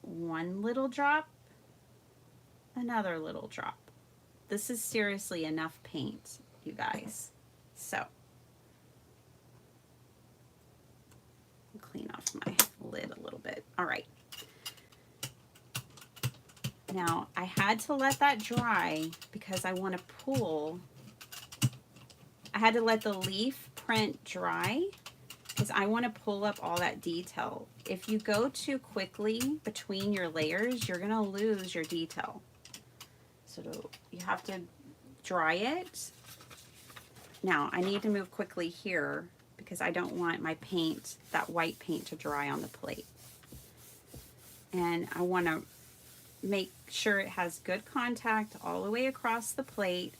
One little drop, another little drop. This is seriously enough paint, you guys. So, clean off my lid a little bit. All right. Now, I had to let that dry because I want to pull. I had to let the leaf print dry because I want to pull up all that detail. If you go too quickly between your layers, you're going to lose your detail. So you have to dry it. Now, I need to move quickly here because I don't want my paint, that white paint, to dry on the plate. And I want to make sure it has good contact all the way across the plate.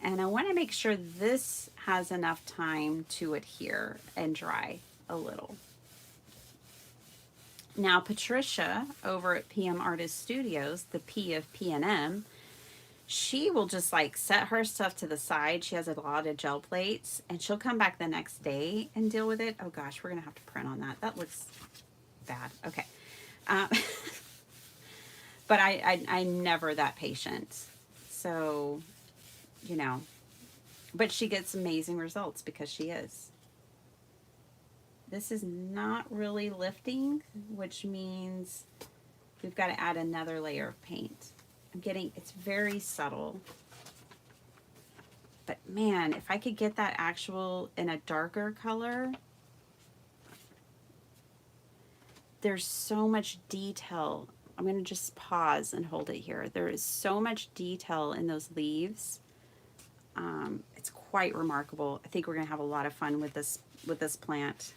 And I want to make sure this has enough time to adhere and dry a little. Now, Patricia over at PM Artist Studios, the P of P&M, she will just like set her stuff to the side. She has a lot of gel plates and she'll come back the next day and deal with it. Oh gosh, we're going to have to print on that. That looks bad. Okay. But I'm never that patient. So, you know, but she gets amazing results because she is. This is not really lifting, which means we've got to add another layer of paint. It's very subtle. But man, if I could get that actual in a darker color, there's so much detail. I'm going to just pause and hold it here. There is so much detail in those leaves. It's quite remarkable. I think we're going to have a lot of fun with this plant.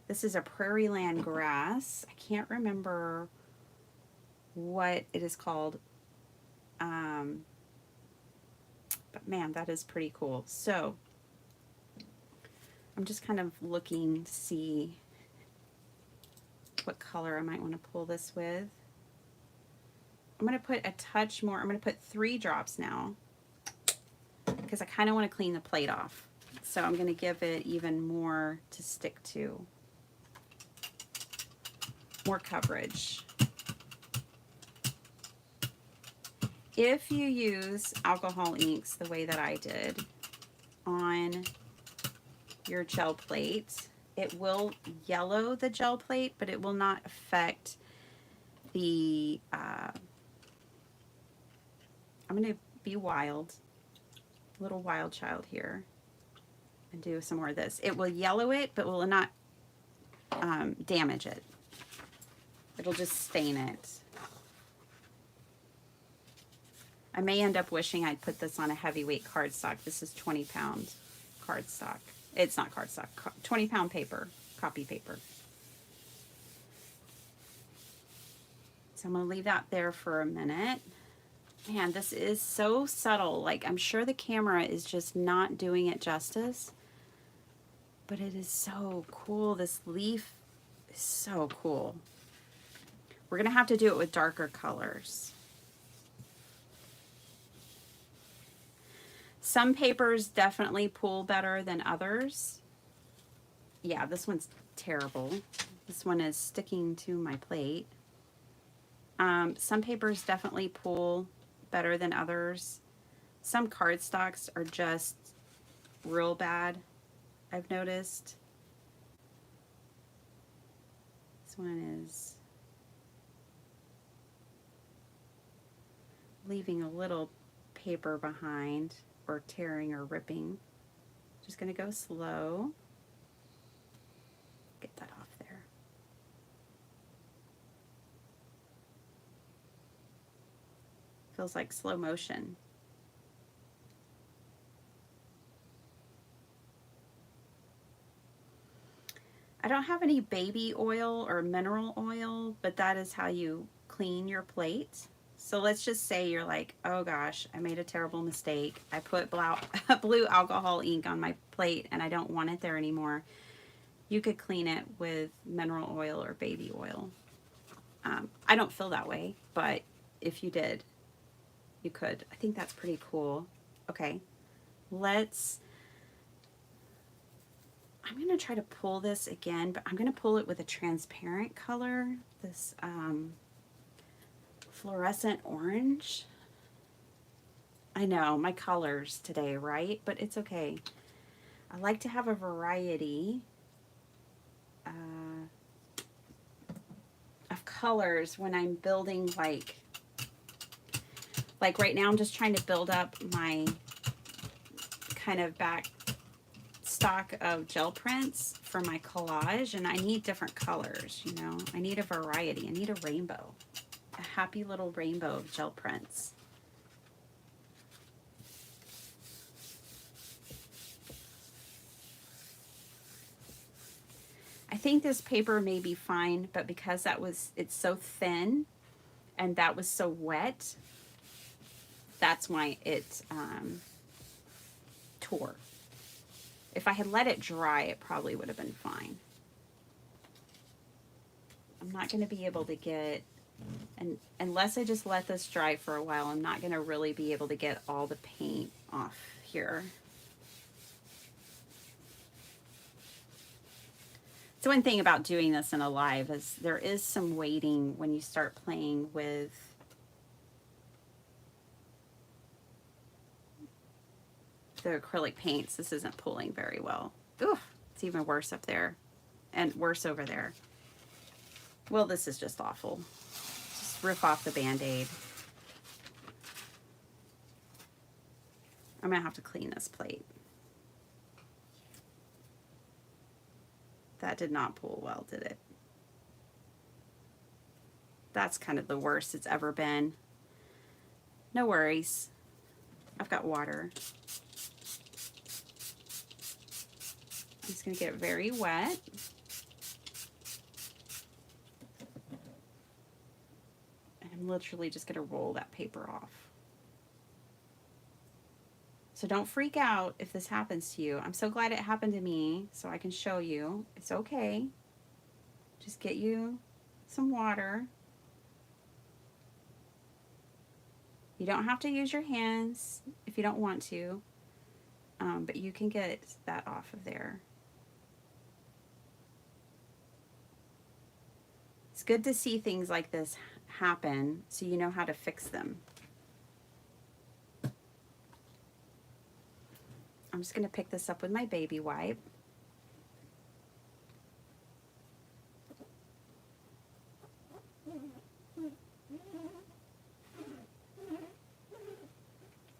This is a prairie land grass. I can't remember what it is called. But man, that is pretty cool. So I'm just kind of looking to see what color I might want to pull this with. I'm going to put a touch more. I'm going to put 3 drops now because I kind of want to clean the plate off. So I'm going to give it even more to stick to. More coverage. if you use alcohol inks the way that I did on your gel plate, it will yellow the gel plate, but it will not affect the, I'm going to be wild, little wild child here, and do some more of this. It will yellow it, but will not damage it. It'll just stain it. I may end up wishing I'd put this on a heavyweight cardstock. This is 20-pound cardstock. It's not cardstock, 20-pound paper, copy paper. So I'm going to leave that there for a minute. Man, this is so subtle. Like, I'm sure the camera is just not doing it justice, but it is so cool. This leaf is so cool. We're going to have to do it with darker colors. Some papers definitely pull better than others. Yeah, this one's terrible. This one is sticking to my plate. Some papers definitely pull better than others. Some cardstocks are just real bad, I've noticed. This one is leaving a little paper behind, or tearing or ripping. Just going to go slow. Get that off there. Feels like slow motion. I don't have any baby oil or mineral oil, but that is how you clean your plate. So let's just say you're like, oh gosh, I made a terrible mistake. I put blue alcohol ink on my plate and I don't want it there anymore. You could clean it with mineral oil or baby oil. I don't feel that way, but if you did, you could. I think that's pretty cool. Okay, I'm going to try to pull this again, but I'm going to pull it with a transparent color. This fluorescent orange. I know, my colors today, right? But it's okay. I like to have a variety of colors when I'm building, like right now I'm just trying to build up my kind of back stock of gel prints for my collage, and I need different colors, you know. I need a variety. I need a rainbow. A happy little rainbow of gel prints. I think this paper may be fine, but because it's so thin and that was so wet, that's why it tore. If I had let it dry, it probably would have been fine. I'm not going to be able to get, and unless I just let this dry for a while, I'm not going to really be able to get all the paint off here. So one thing about doing this in a live is there is some waiting when you start playing with the acrylic paints. This isn't pulling very well. Ooh, it's even worse up there and worse over there. Well, this is just awful. Just rip off the Band-Aid. I'm gonna have to clean this plate. That did not pull well, did it? That's kind of the worst it's ever been. No worries. I've got water. I'm just going to get very wet. And I'm literally just going to roll that paper off. So don't freak out if this happens to you. I'm so glad it happened to me, so I can show you. It's okay. Just get you some water. You don't have to use your hands if you don't want to, but you can get that off of there. It's good to see things like this happen so you know how to fix them. I'm just going to pick this up with my baby wipe.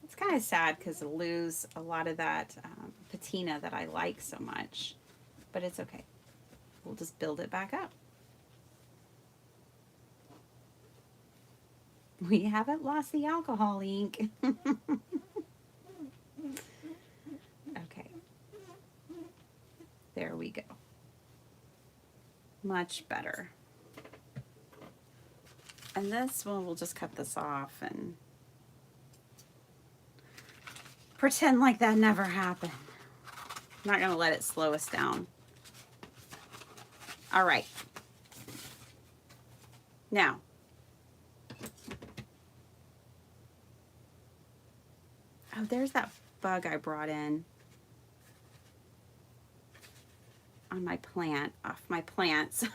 It's kind of sad because I lose a lot of that patina that I like so much, but it's okay. We'll just build it back up. We haven't lost the alcohol ink. Okay. There we go. Much better. And this one, we'll just cut this off and pretend like that never happened. I'm not going to let it slow us down. All right. Now, oh, there's that bug I brought in on my plant, off my plants.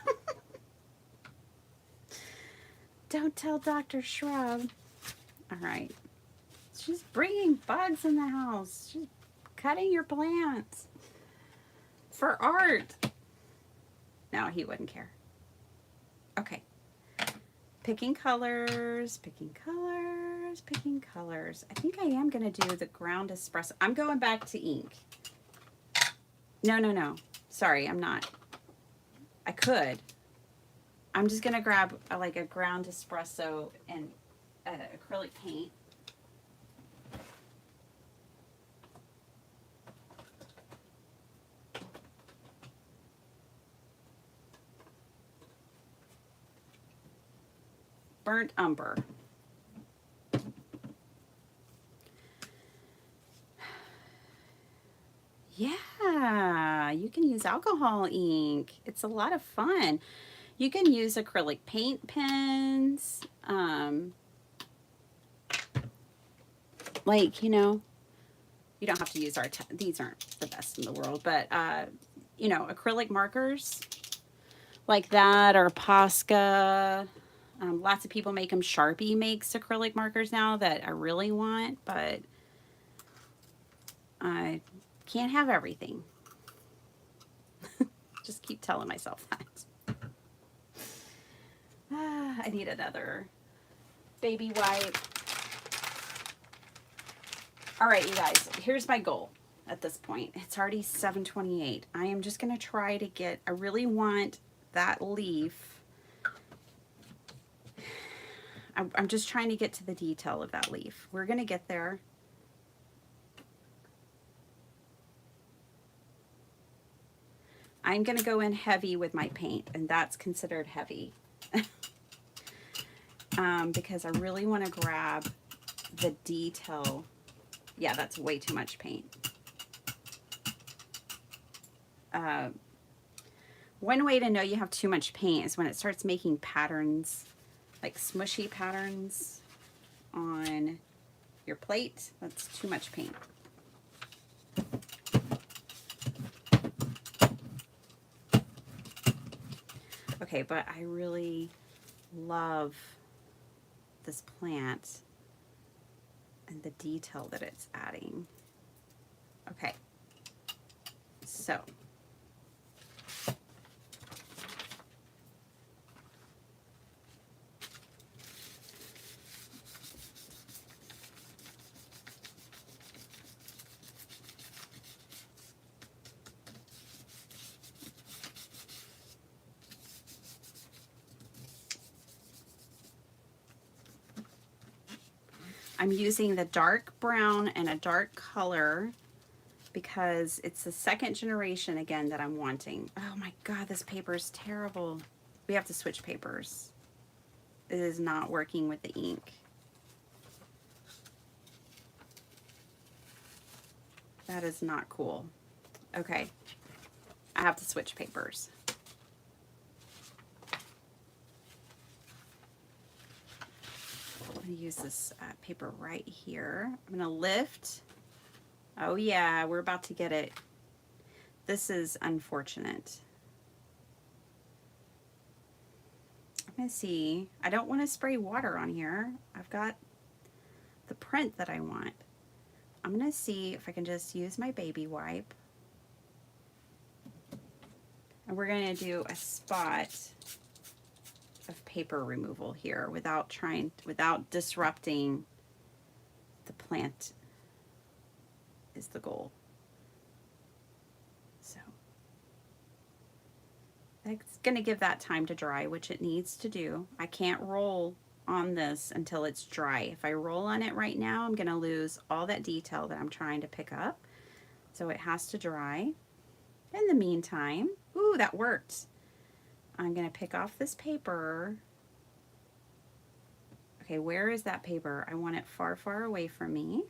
Don't tell Dr. Shrub. All right. She's bringing bugs in the house. She's cutting your plants for art. No, he wouldn't care. Okay. Picking colors, picking colors, picking colors. I think I am going to do the ground espresso. I'm going back to ink. No. Sorry, I'm not. I could. I'm just going to grab like a ground espresso and acrylic paint. Burnt umber. Yeah, you can use alcohol ink. It's a lot of fun. You can use acrylic paint pens. Like, you know, you don't have to use these aren't the best in the world, but, you know, acrylic markers like that, or Posca. Lots of people make them. Sharpie makes acrylic markers now that I really want, but I can't have everything. Just keep telling myself that. I need another baby wipe. All right, you guys, here's my goal at this point. It's already 7:28. I am just going to try to get, I really want that leaf. I'm just trying to get to the detail of that leaf. We're going to get there. I'm going to go in heavy with my paint, and that's considered heavy. Because I really want to grab the detail. Yeah, that's way too much paint. One way to know you have too much paint is when it starts making patterns, like smushy patterns on your plate. That's too much paint. Okay, but I really love this plant and the detail that it's adding. Okay, so I'm using the dark brown and a dark color because it's the second generation again that I'm wanting. Oh my God, this paper is terrible. We have to switch papers. It is not working with the ink. That is not cool. Okay, I have to switch papers. I'm going to use this paper right here. I'm going to lift. Oh yeah, we're about to get it. This is unfortunate. I'm going to see. I don't want to spray water on here. I've got the print that I want. I'm going to see if I can just use my baby wipe. And we're going to do a spot of paper removal here without disrupting the plant is the goal. So it's going to give that time to dry, which it needs to do. I can't roll on this until it's dry. If I roll on it right now, I'm going to lose all that detail that I'm trying to pick up. So it has to dry. In the meantime, ooh, that worked. I'm going to pick off this paper. Okay, where is that paper? I want it far, far away from me.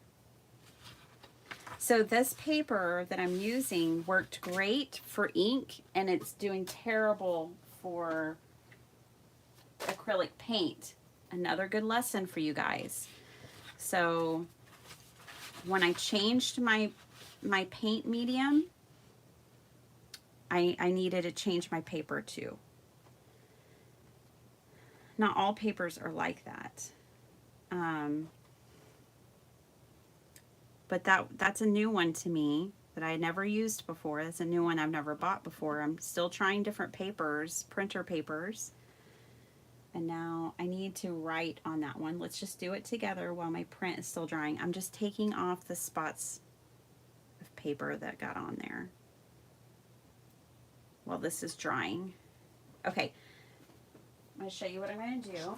So this paper that I'm using worked great for ink, and it's doing terrible for acrylic paint. Another good lesson for you guys. So when I changed my paint medium, I needed to change my paper too. Not all papers are like that. But that's a new one to me that I never used before. That's a new one I've never bought before. I'm still trying different papers, printer papers. And now I need to write on that one. Let's just do it together while my print is still drying. I'm just taking off the spots of paper that got on there while this is drying. Okay, I'm going to show you what I'm going to do.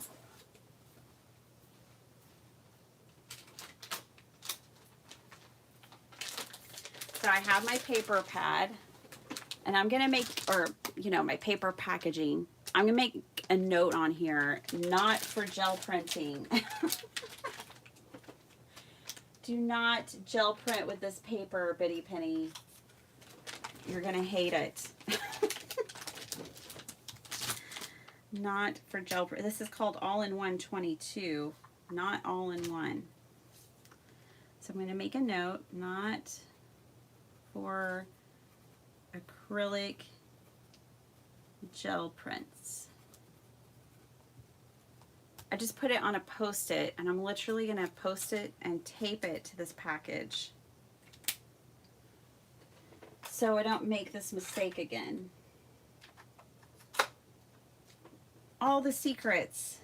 So I have my paper pad, and I'm going to make, or, you know, my paper packaging. I'm going to make a note on here, not for gel printing. Do not gel print with this paper, Bitty Penny. You're going to hate it. Not for gel print. This is called All-in-One 22, not All-in-One. So I'm going to make a note, not for acrylic gel prints. I just put it on a Post-it, and I'm literally going to post it and tape it to this package so I don't make this mistake again. All the secrets.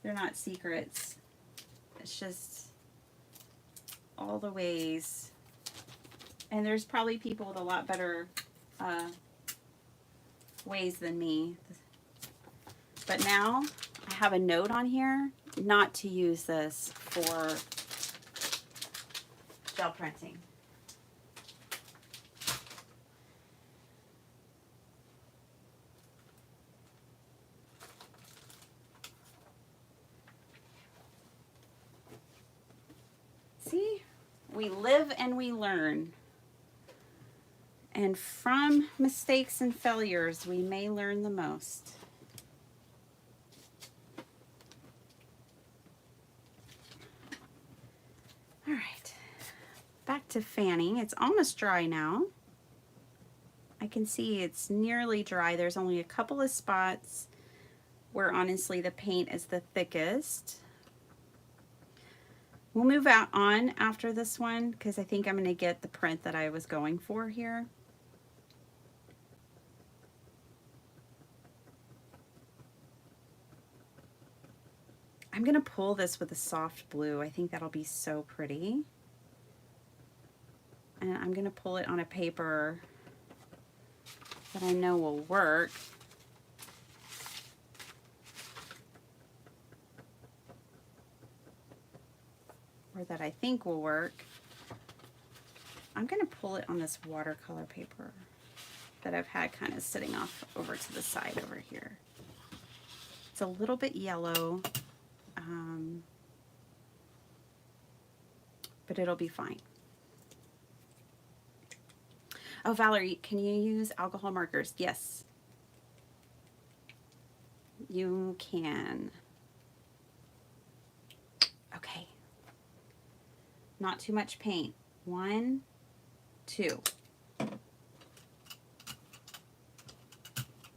They're not secrets. It's just all the ways. And there's probably people with a lot better ways than me. But now I have a note on here not to use this for gel printing. See, we live and we learn. And from mistakes and failures, we may learn the most. All right, back to fanning. It's almost dry now. I can see it's nearly dry. There's only a couple of spots where honestly the paint is the thickest. We'll move on after this one because I think I'm going to get the print that I was going for here. I'm going to pull this with a soft blue. I think that'll be so pretty. And I'm going to pull it on a paper that I know will work. Or that I think will work. I'm going to pull it on this watercolor paper that I've had kind of sitting off over to the side over here. It's a little bit yellow, but it'll be fine. Oh, Valerie, can you use alcohol markers? Yes, you can. Okay. Not too much paint. 1, 2.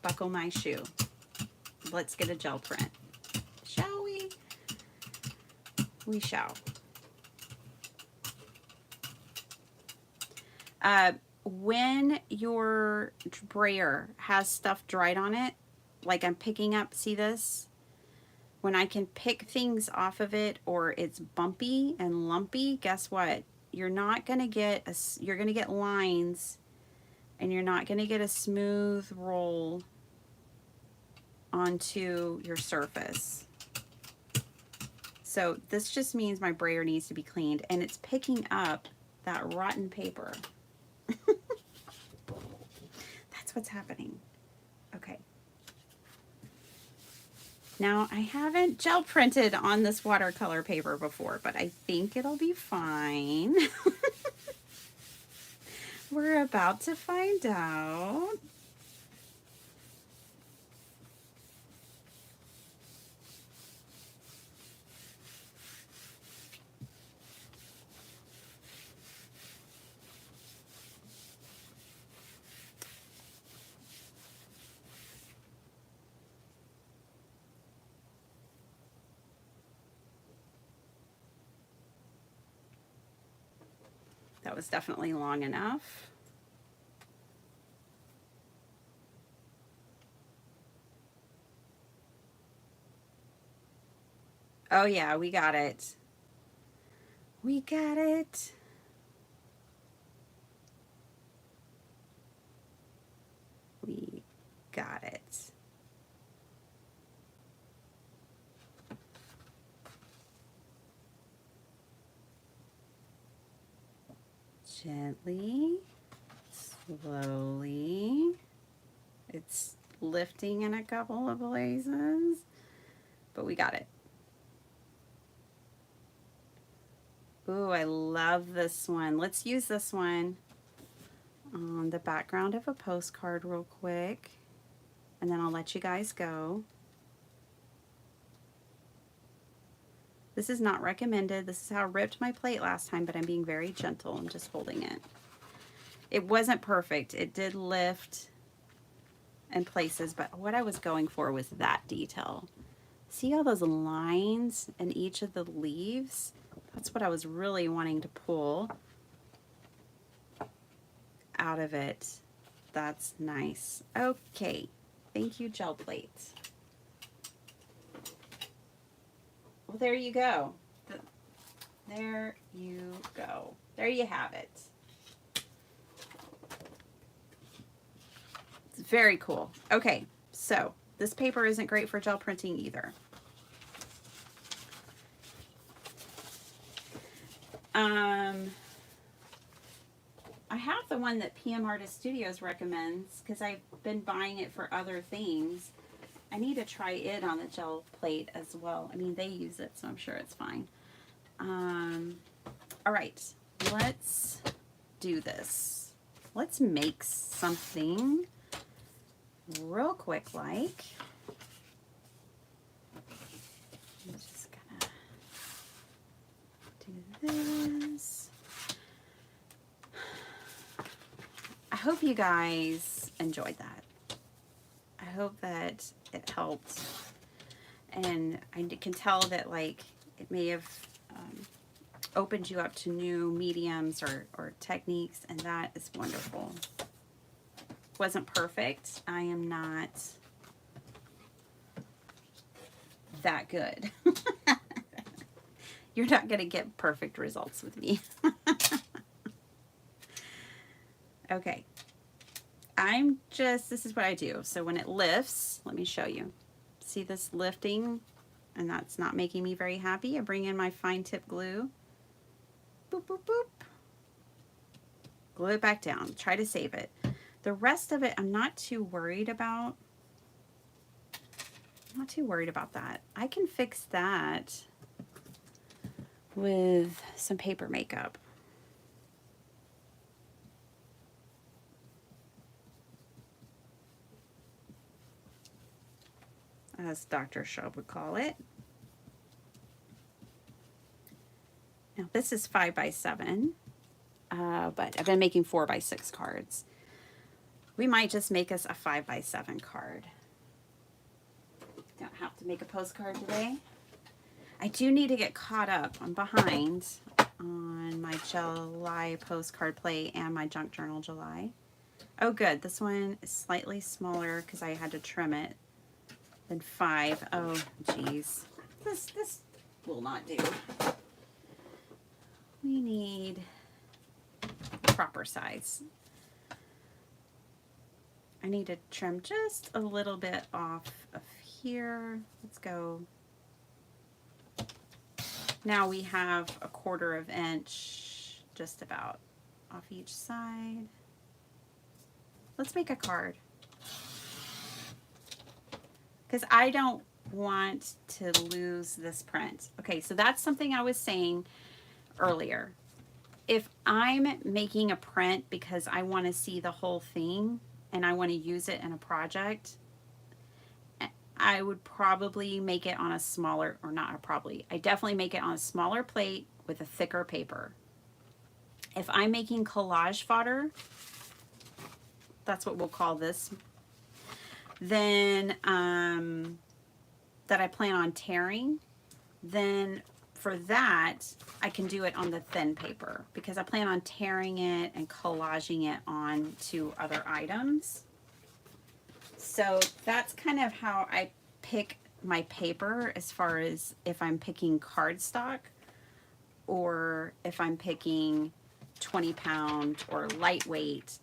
Buckle my shoe. Let's get a gel print, shall we? We shall. When your brayer has stuff dried on it, like I'm picking up, see this? When I can pick things off of it or it's bumpy and lumpy, guess what? You're not going to get you're going to get lines and you're not going to get a smooth roll onto your surface. So this just means my brayer needs to be cleaned, and it's picking up that rotten paper. That's what's happening. Okay. Now, I haven't gel printed on this watercolor paper before, but I think it'll be fine. We're about to find out. That was definitely long enough. Oh yeah, we got it. We got it. We got it. Gently, slowly. It's lifting in a couple of places, but we got it. Ooh, I love this one. Let's use this one on the background of a postcard real quick, and then I'll let you guys go. This is not recommended. This is how I ripped my plate last time, but I'm being very gentle. I'm just holding it. It wasn't perfect. It did lift in places, but what I was going for was that detail. See all those lines in each of the leaves? That's what I was really wanting to pull out of it. That's nice. Okay, thank you, gel plate. Well, there you go. There you go. There you have it. It's very cool. Okay, so this paper isn't great for gel printing either. I have the one that PM Artist Studios recommends because I've been buying it for other things. I need to try it on the gel plate as well. I mean, they use it, so I'm sure it's fine. All right, let's do this. Let's make something real quick like. I'm just gonna do this. I hope you guys enjoyed that. I hope that it helped, and I can tell that like it may have opened you up to new mediums or techniques, and that is wonderful. Wasn't perfect. I am not that good. You're not going to get perfect results with me. Okay. This is what I do. So when it lifts, let me show you. See this lifting? And that's not making me very happy. I bring in my fine tip glue. Boop, boop, boop. Glue it back down. Try to save it. The rest of it, I'm not too worried about. I'm not too worried about that. I can fix that with some paper makeup. As Dr. Schaub would call it. Now this is 5x7, but I've been making 4x6 cards. We might just make us a 5x7 card. Don't have to make a postcard today. I do need to get caught up. I'm behind on my July postcard plate and my junk journal July. Oh good, this one is slightly smaller because I had to trim it than 5. Oh geez, this will not do. We need proper size. I need to trim just a little bit off of here. Let's go. Now we have 1/4 inch just about off each side. Let's make a card. Because I don't want to lose this print. Okay, so that's something I was saying earlier. If I'm making a print because I want to see the whole thing and I want to use it in a project, I would probably make it on a smaller, or not probably, I definitely make it on a smaller plate with a thicker paper. If I'm making collage fodder, that's what we'll call this, then that I plan on tearing, then for that I can do it on the thin paper because I plan on tearing it and collaging it on to other items. So that's kind of how I pick my paper as far as if I'm picking cardstock or if I'm picking 20-pound or lightweight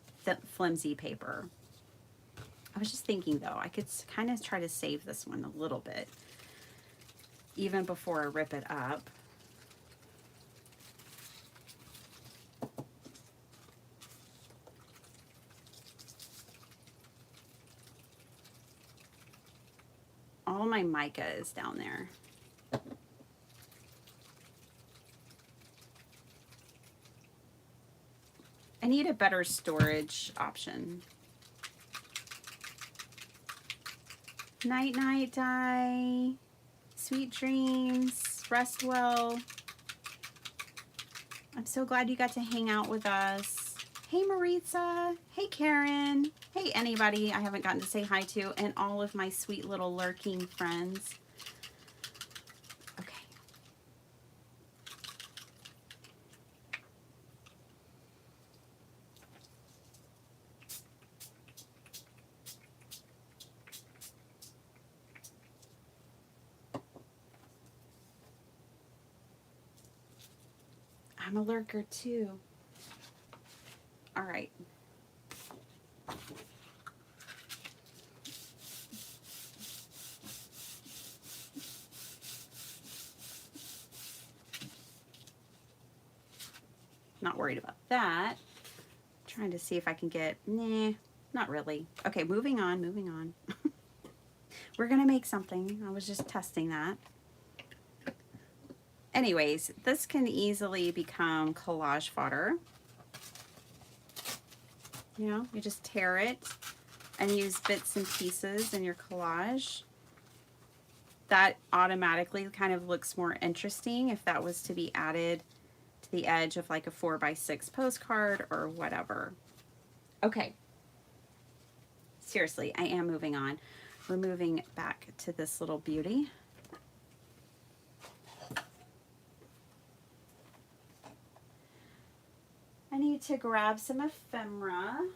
flimsy paper. I was just thinking though, I could kind of try to save this one a little bit even before I rip it up. All my mica is down there. I need a better storage option. Night night die. Sweet dreams. Rest well. I'm so glad you got to hang out with us. Hey Maritza. Hey Karen. Hey anybody I haven't gotten to say hi to, and all of my sweet little lurking friends. Okay. I'm a lurker too. All right. Not worried about that. Trying to see if I can get, nah, not really. Okay, moving on, moving on. We're gonna make something. I was just testing that. Anyways, this can easily become collage fodder. You know, you just tear it and use bits and pieces in your collage. That automatically kind of looks more interesting if that was to be added to the edge of like a 4x6 postcard or whatever. Okay. Seriously, I am moving on. We're moving back to this little beauty. I need to grab some ephemera.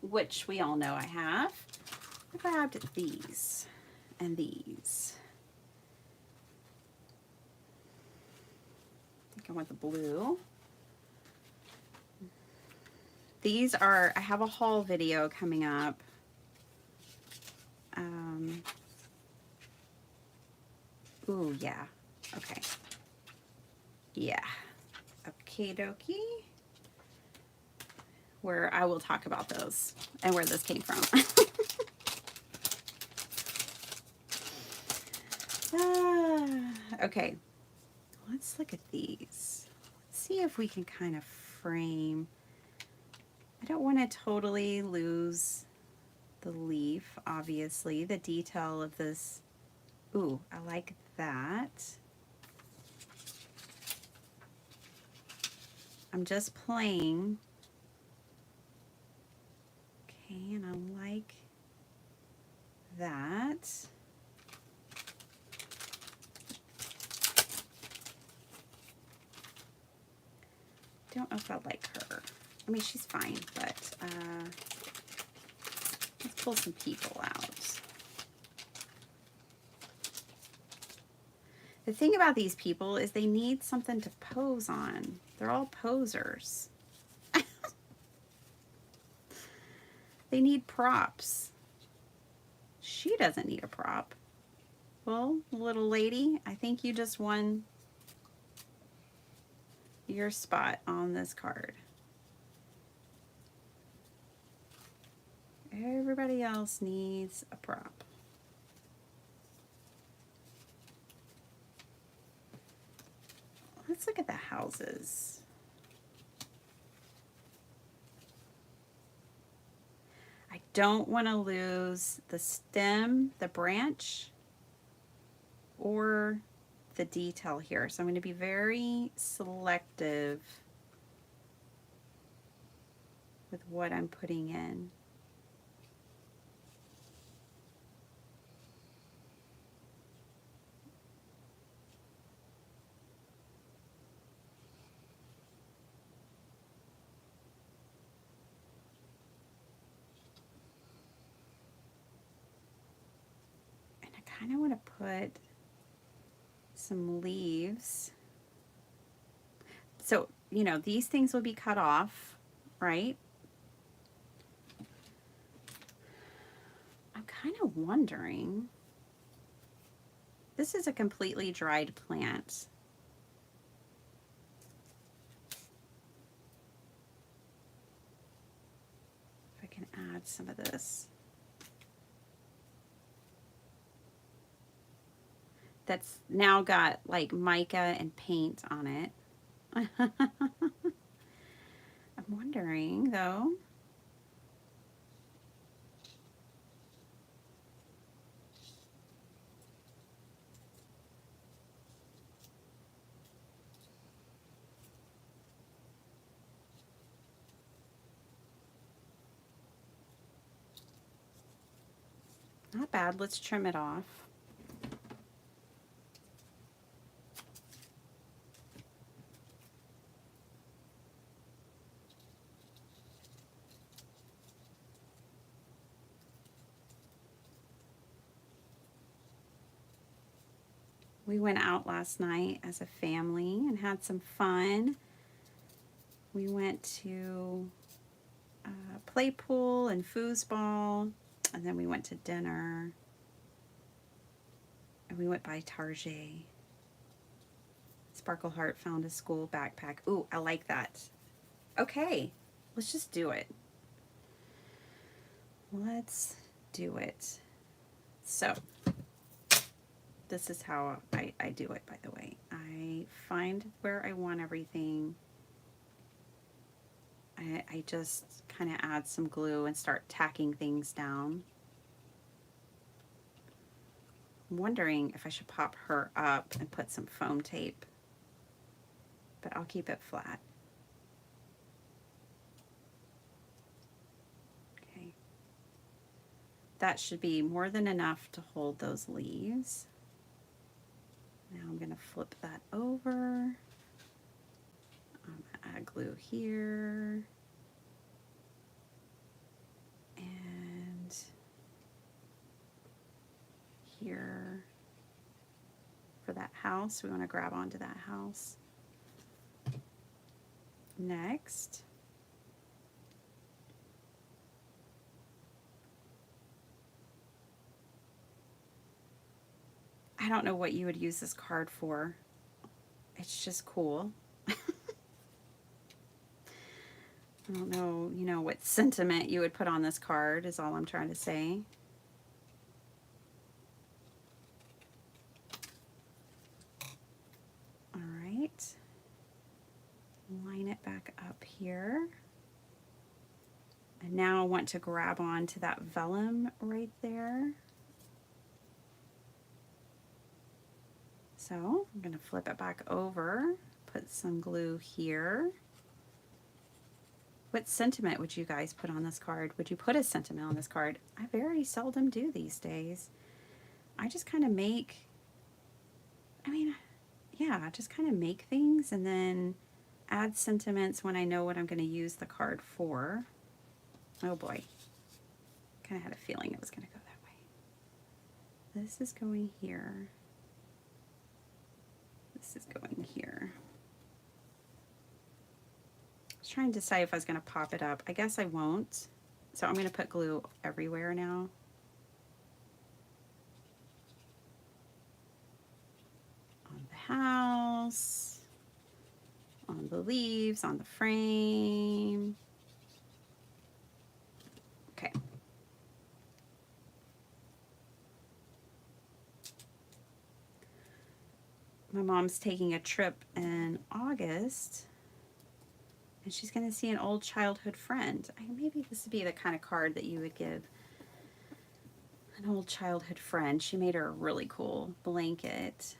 Which we all know I have. I grabbed these and these. I think I want the blue. These are, I have a haul video coming up. Ooh, yeah. Okay. Yeah. Okie dokie. Where I will talk about those and where this came from. Okay, let's look at these. Let's see if we can kind of frame. I don't want to totally lose the leaf, obviously. The detail of this, ooh, I like that. I'm just playing. Okay, and I like that. Don't know if I like her. I mean, she's fine, but let's pull some people out. The thing about these people is they need something to pose on. They're all posers. They need props. She doesn't need a prop. Well, little lady, I think you just won your spot on this card. Everybody else needs a prop. Let's look at the houses. I don't want to lose the stem, the branch, or the detail here. So I'm going to be very selective with what I'm putting in. And I kind of want to put some leaves. So, you know, these things will be cut off, right? I'm kind of wondering, this is a completely dried plant. If I can add some of this. That's now got like mica and paint on it. I'm wondering though. Not bad, let's trim it off. We went out last night as a family and had some fun. We went to play pool and foosball, and then we went to dinner. And we went by Target. Sparkle Heart found a school backpack. Ooh, I like that. Okay, let's just do it. Let's do it. So, this is how I do it, by the way. I find where I want everything. I just kind of add some glue and start tacking things down. I'm wondering if I should pop her up and put some foam tape, but I'll keep it flat. Okay. That should be more than enough to hold those leaves. Now I'm going to flip that over. I'm going to add glue here. And here for that house. We want to grab onto that house. Next, I don't know what you would use this card for. It's just cool. I don't know, you know, what sentiment you would put on this card is all I'm trying to say. All right. line it back up here. And now I want to grab on to that vellum right there. So I'm going to flip it back over, put some glue here. What sentiment would you guys put on this card? Would you put a sentiment on this card? I very seldom do these days. I just kind of make, yeah, just kind of make things and then add sentiments when I know what I'm going to use the card for. Oh boy, kind of had a feeling it was going to go that way. This is going here. This is going here. I was trying to decide if I was going to pop it up. I guess I won't. So I'm going to put glue everywhere now. On the house, on the leaves, on the frame. Okay. My mom's taking a trip in August, and she's going to see an old childhood friend. Maybe this would be the kind of card that you would give an old childhood friend. She made her a really cool blanket.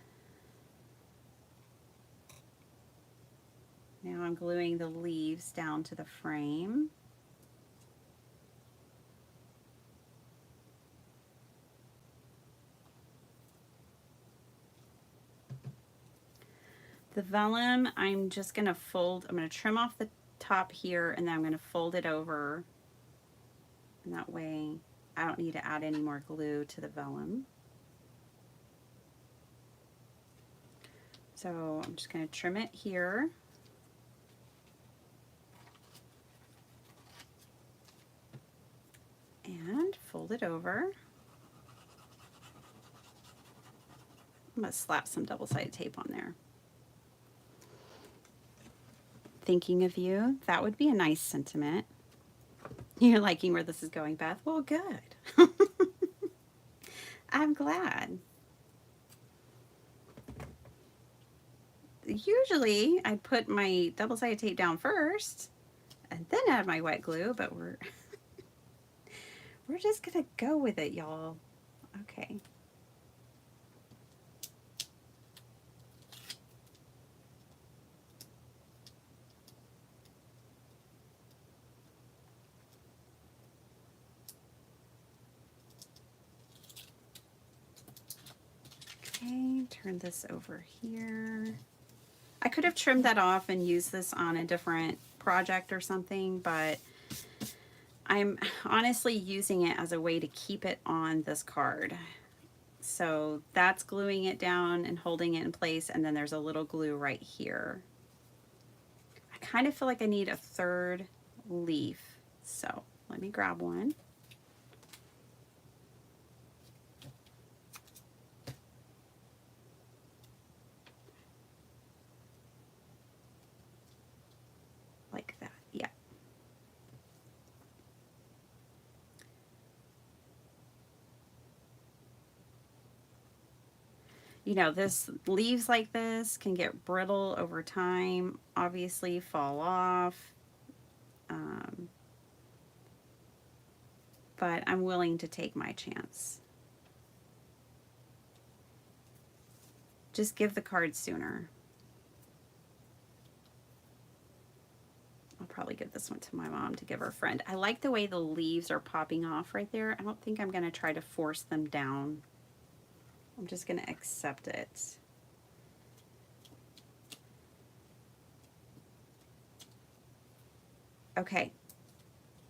Now I'm gluing the leaves down to the frame. The vellum, I'm just going to fold, I'm going to trim off the top here, and then I'm going to fold it over. And that way I don't need to add any more glue to the vellum. So I'm just going to trim it here. And fold it over. I'm going to slap some double-sided tape on there. Thinking of you, that would be a nice sentiment. You're liking where this is going, Beth? Well, good. I'm glad. Usually I'd put my double-sided tape down first and then add my wet glue, but we're just gonna go with it, y'all. Okay. Okay, turn this over here. I could have trimmed that off and used this on a different project or something, but I'm honestly using it as a way to keep it on this card. So that's gluing it down and holding it in place, and then there's a little glue right here. I kind of feel like I need a third leaf, so let me grab one. Like that, yeah. You know, this leaves like this can get brittle over time, obviously fall off. But I'm willing to take my chance. Just give the card sooner. I'll probably give this one to my mom to give her friend. I like the way the leaves are popping off right there. I don't think I'm going to try to force them down. I'm just going to accept it. Okay.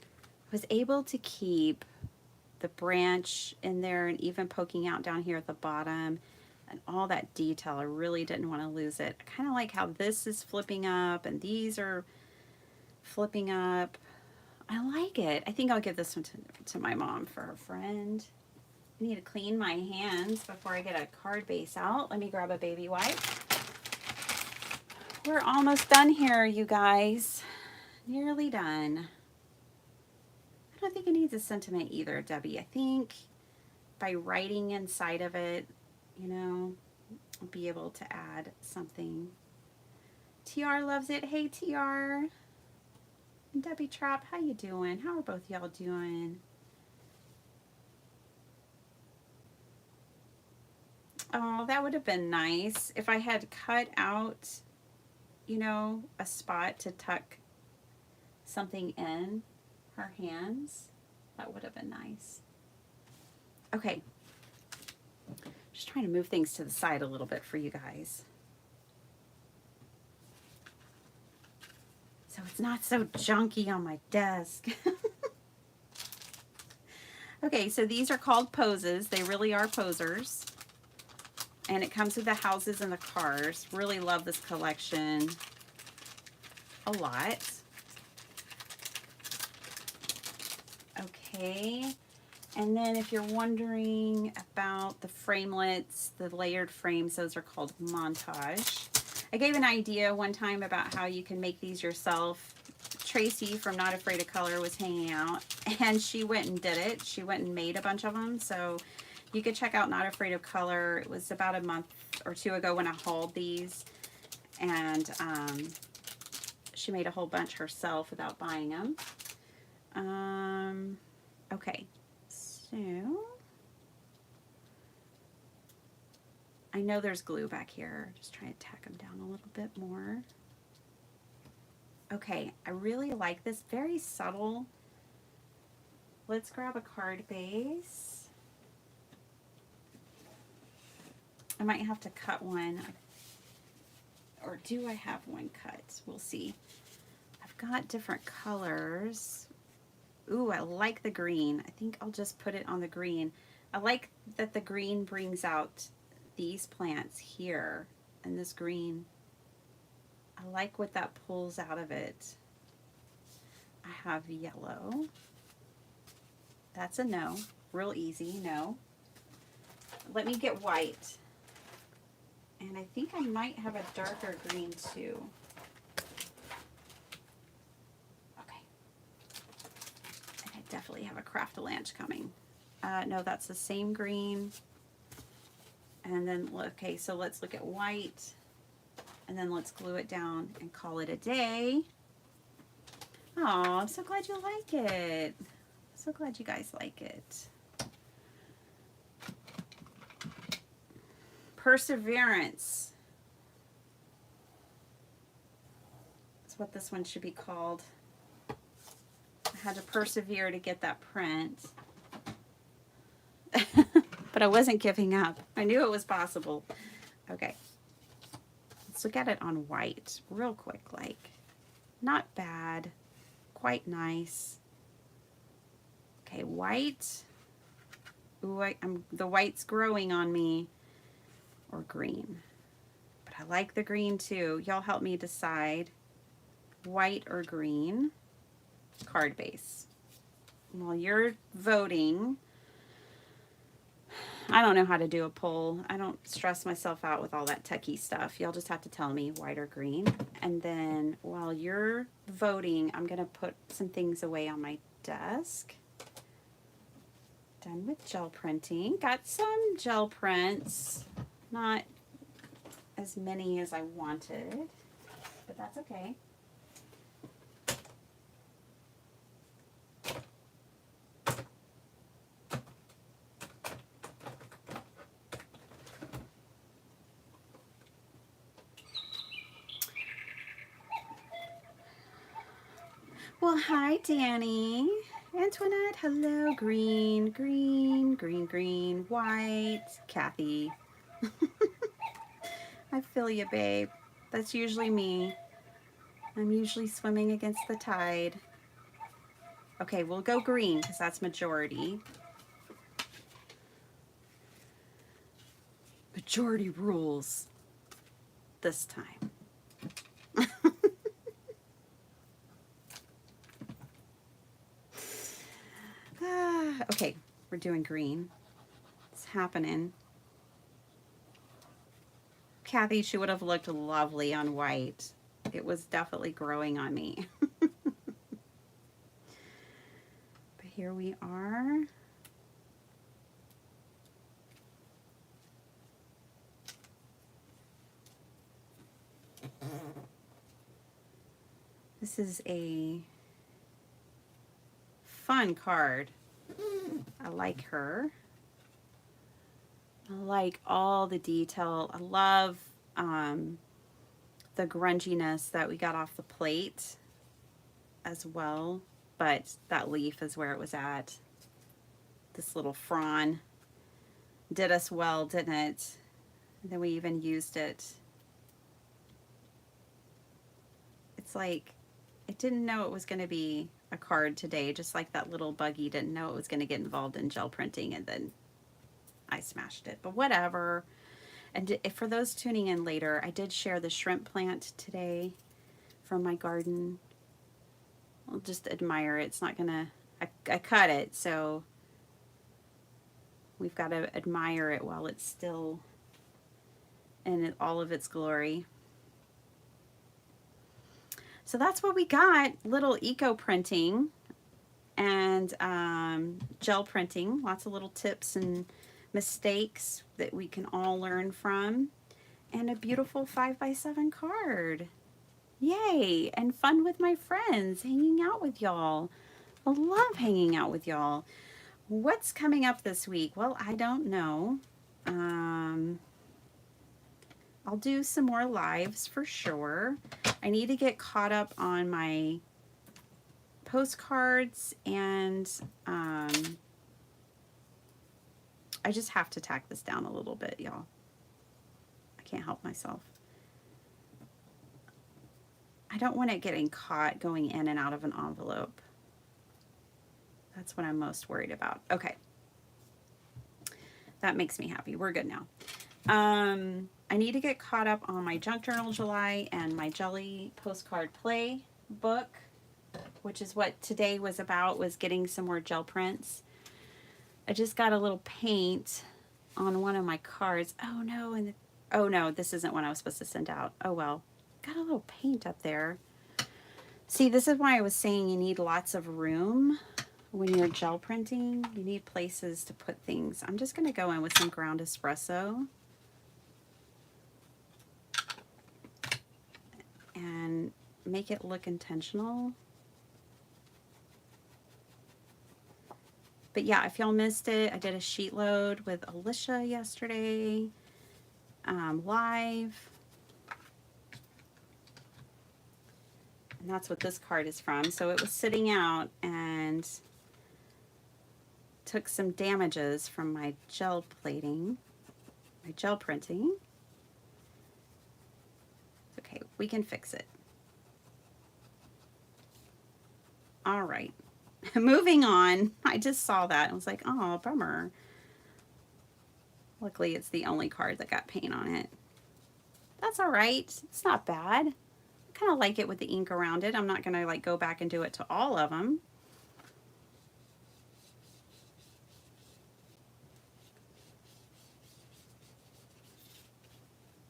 I was able to keep the branch in there and even poking out down here at the bottom and all that detail. I really didn't want to lose it. I kind of like how this is flipping up and these are flipping up. I like it. I think I'll give this one to my mom for her friend. I need to clean my hands before I get a card base out. Let me grab a baby wipe. We're almost done here, you guys. Nearly done. I don't think it needs a sentiment either, Debbie. I think by writing inside of it, you know, I'll be able to add something. TR loves it. Hey, TR. Debbie Trap, how you doing? How are both y'all doing? Oh, that would have been nice if I had cut out, you know, a spot to tuck something in her hands. That would have been nice. Okay. Just trying to move things to the side a little bit for you guys, so it's not so junky on my desk. Okay, so these are called poses. They really are posers. And it comes with the houses and the cars. Really love this collection a lot. Okay, and then if you're wondering about the framelits, the layered frames, those are called montage. I gave an idea one time about how you can make these yourself. Tracy from Not Afraid of Color was hanging out, and she went and did it. She went and made a bunch of them, so you could check out Not Afraid of Color. It was about a month or two ago when I hauled these, and she made a whole bunch herself without buying them. Okay, so I know there's glue back here. Just trying to tack them down a little bit more. Okay, I really like this, very subtle. Let's grab a card base. I might have to cut one, or do I have one cut? We'll see. I've got different colors. Ooh, I like the green. I think I'll just put it on the green. I like that the green brings out these plants here, and this green, I like what that pulls out of it. I have yellow. That's a no. Real easy, no. Let me get white. And I think I might have a darker green too. Okay. And I definitely have a Craft-A-Lanch coming. No, that's the same green. And then, okay, so let's look at white. And then let's glue it down and call it a day. Oh, I'm so glad you like it. So glad you guys like it. Perseverance. That's what this one should be called. I had to persevere to get that print. But I wasn't giving up. I knew it was possible. Okay. Let's look at it on white real quick. Like, not bad. Quite nice. Okay, white. Ooh, the white's growing on me. Or green. But I like the green too. Y'all help me decide. White or green. Card base. While you're voting, I don't know how to do a poll. I don't stress myself out with all that techie stuff. Y'all just have to tell me white or green. And then while you're voting, I'm going to put some things away on my desk. Done with gel printing. Got some gel prints. Not as many as I wanted, but that's okay. Well, hi, Danny. Antoinette, hello. Green, green, green, green, white. Kathy. I feel you, babe. That's usually me. I'm usually swimming against the tide. Okay, we'll go green because that's majority. Majority rules this time. Okay, we're doing green. It's happening. Kathy, she would have looked lovely on white. It was definitely growing on me. But here we are. This is a fun card. I like her. I like all the detail. I love the grunginess that we got off the plate as well, but that leaf is where it was at. This little frond did us well, didn't it? And then we even used it. It's like it didn't know it was going to be a card today, just like that little buggy didn't know it was going to get involved in gel printing, and then I smashed it, but whatever. And for those tuning in later, I did share the shrimp plant today from my garden. I'll just admire it. It's not gonna, I cut it, so we've got to admire it while it's still in all of its glory. So that's what we got. Little eco printing and gel printing. Lots of little tips and mistakes that we can all learn from. And a beautiful 5x7 card. Yay! And fun with my friends, hanging out with y'all. I love hanging out with y'all. What's coming up this week? Well, I don't know. I'll do some more lives for sure. I need to get caught up on my postcards, and I just have to tack this down a little bit, y'all. I can't help myself. I don't want it getting caught going in and out of an envelope. That's what I'm most worried about. Okay. That makes me happy. We're good now. I need to get caught up on my Junk Journal July and my Jelly Postcard Play book, which is what today was about, was getting some more gel prints. I just got a little paint on one of my cards. Oh no, oh no, this isn't one I was supposed to send out. Oh well, got a little paint up there. See, this is why I was saying you need lots of room when you're gel printing. You need places to put things. I'm just going to go in with some ground espresso and make it look intentional. But yeah, if y'all missed it, I did a sheet load with Alicia yesterday, live. And that's what this card is from. So it was sitting out and took some damages from my gel plating, my gel printing. Okay, we can fix it. All right. Moving on. I just saw that. I was like, oh, bummer. Luckily, it's the only card that got paint on it. That's all right. It's not bad. I kind of like it with the ink around it. I'm not going to like go back and do it to all of them.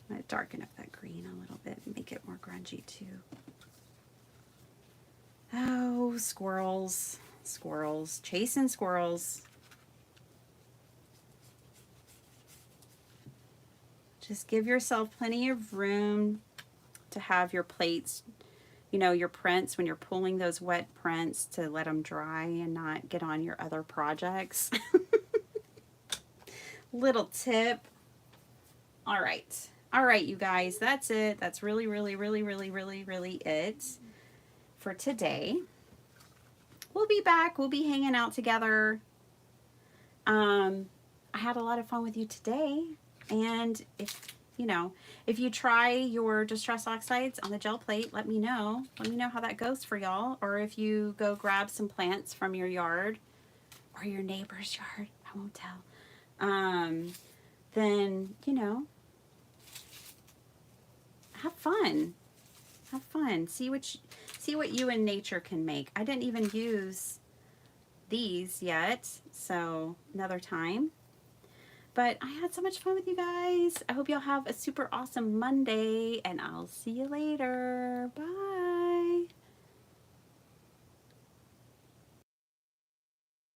I'm going to darken up that green a little bit and make it more grungy too. Oh, squirrels. Squirrels. Chasing squirrels. Just give yourself plenty of room to have your plates, you know, your prints, when you're pulling those wet prints, to let them dry and not get on your other projects. Little tip. All right. All right, you guys, that's it. That's really it for today. We'll be back. We'll be hanging out together. I had a lot of fun with you today. And if you try your Distress Oxides on the gel plate, let me know. Let me know how that goes for y'all. Or if you go grab some plants from your yard or your neighbor's yard, I won't tell. Then, have fun. Have fun. See what you and nature can make. I didn't even use these yet, so another time. But I had so much fun with you guys. I hope y'all have a super awesome Monday, and I'll see you later. Bye.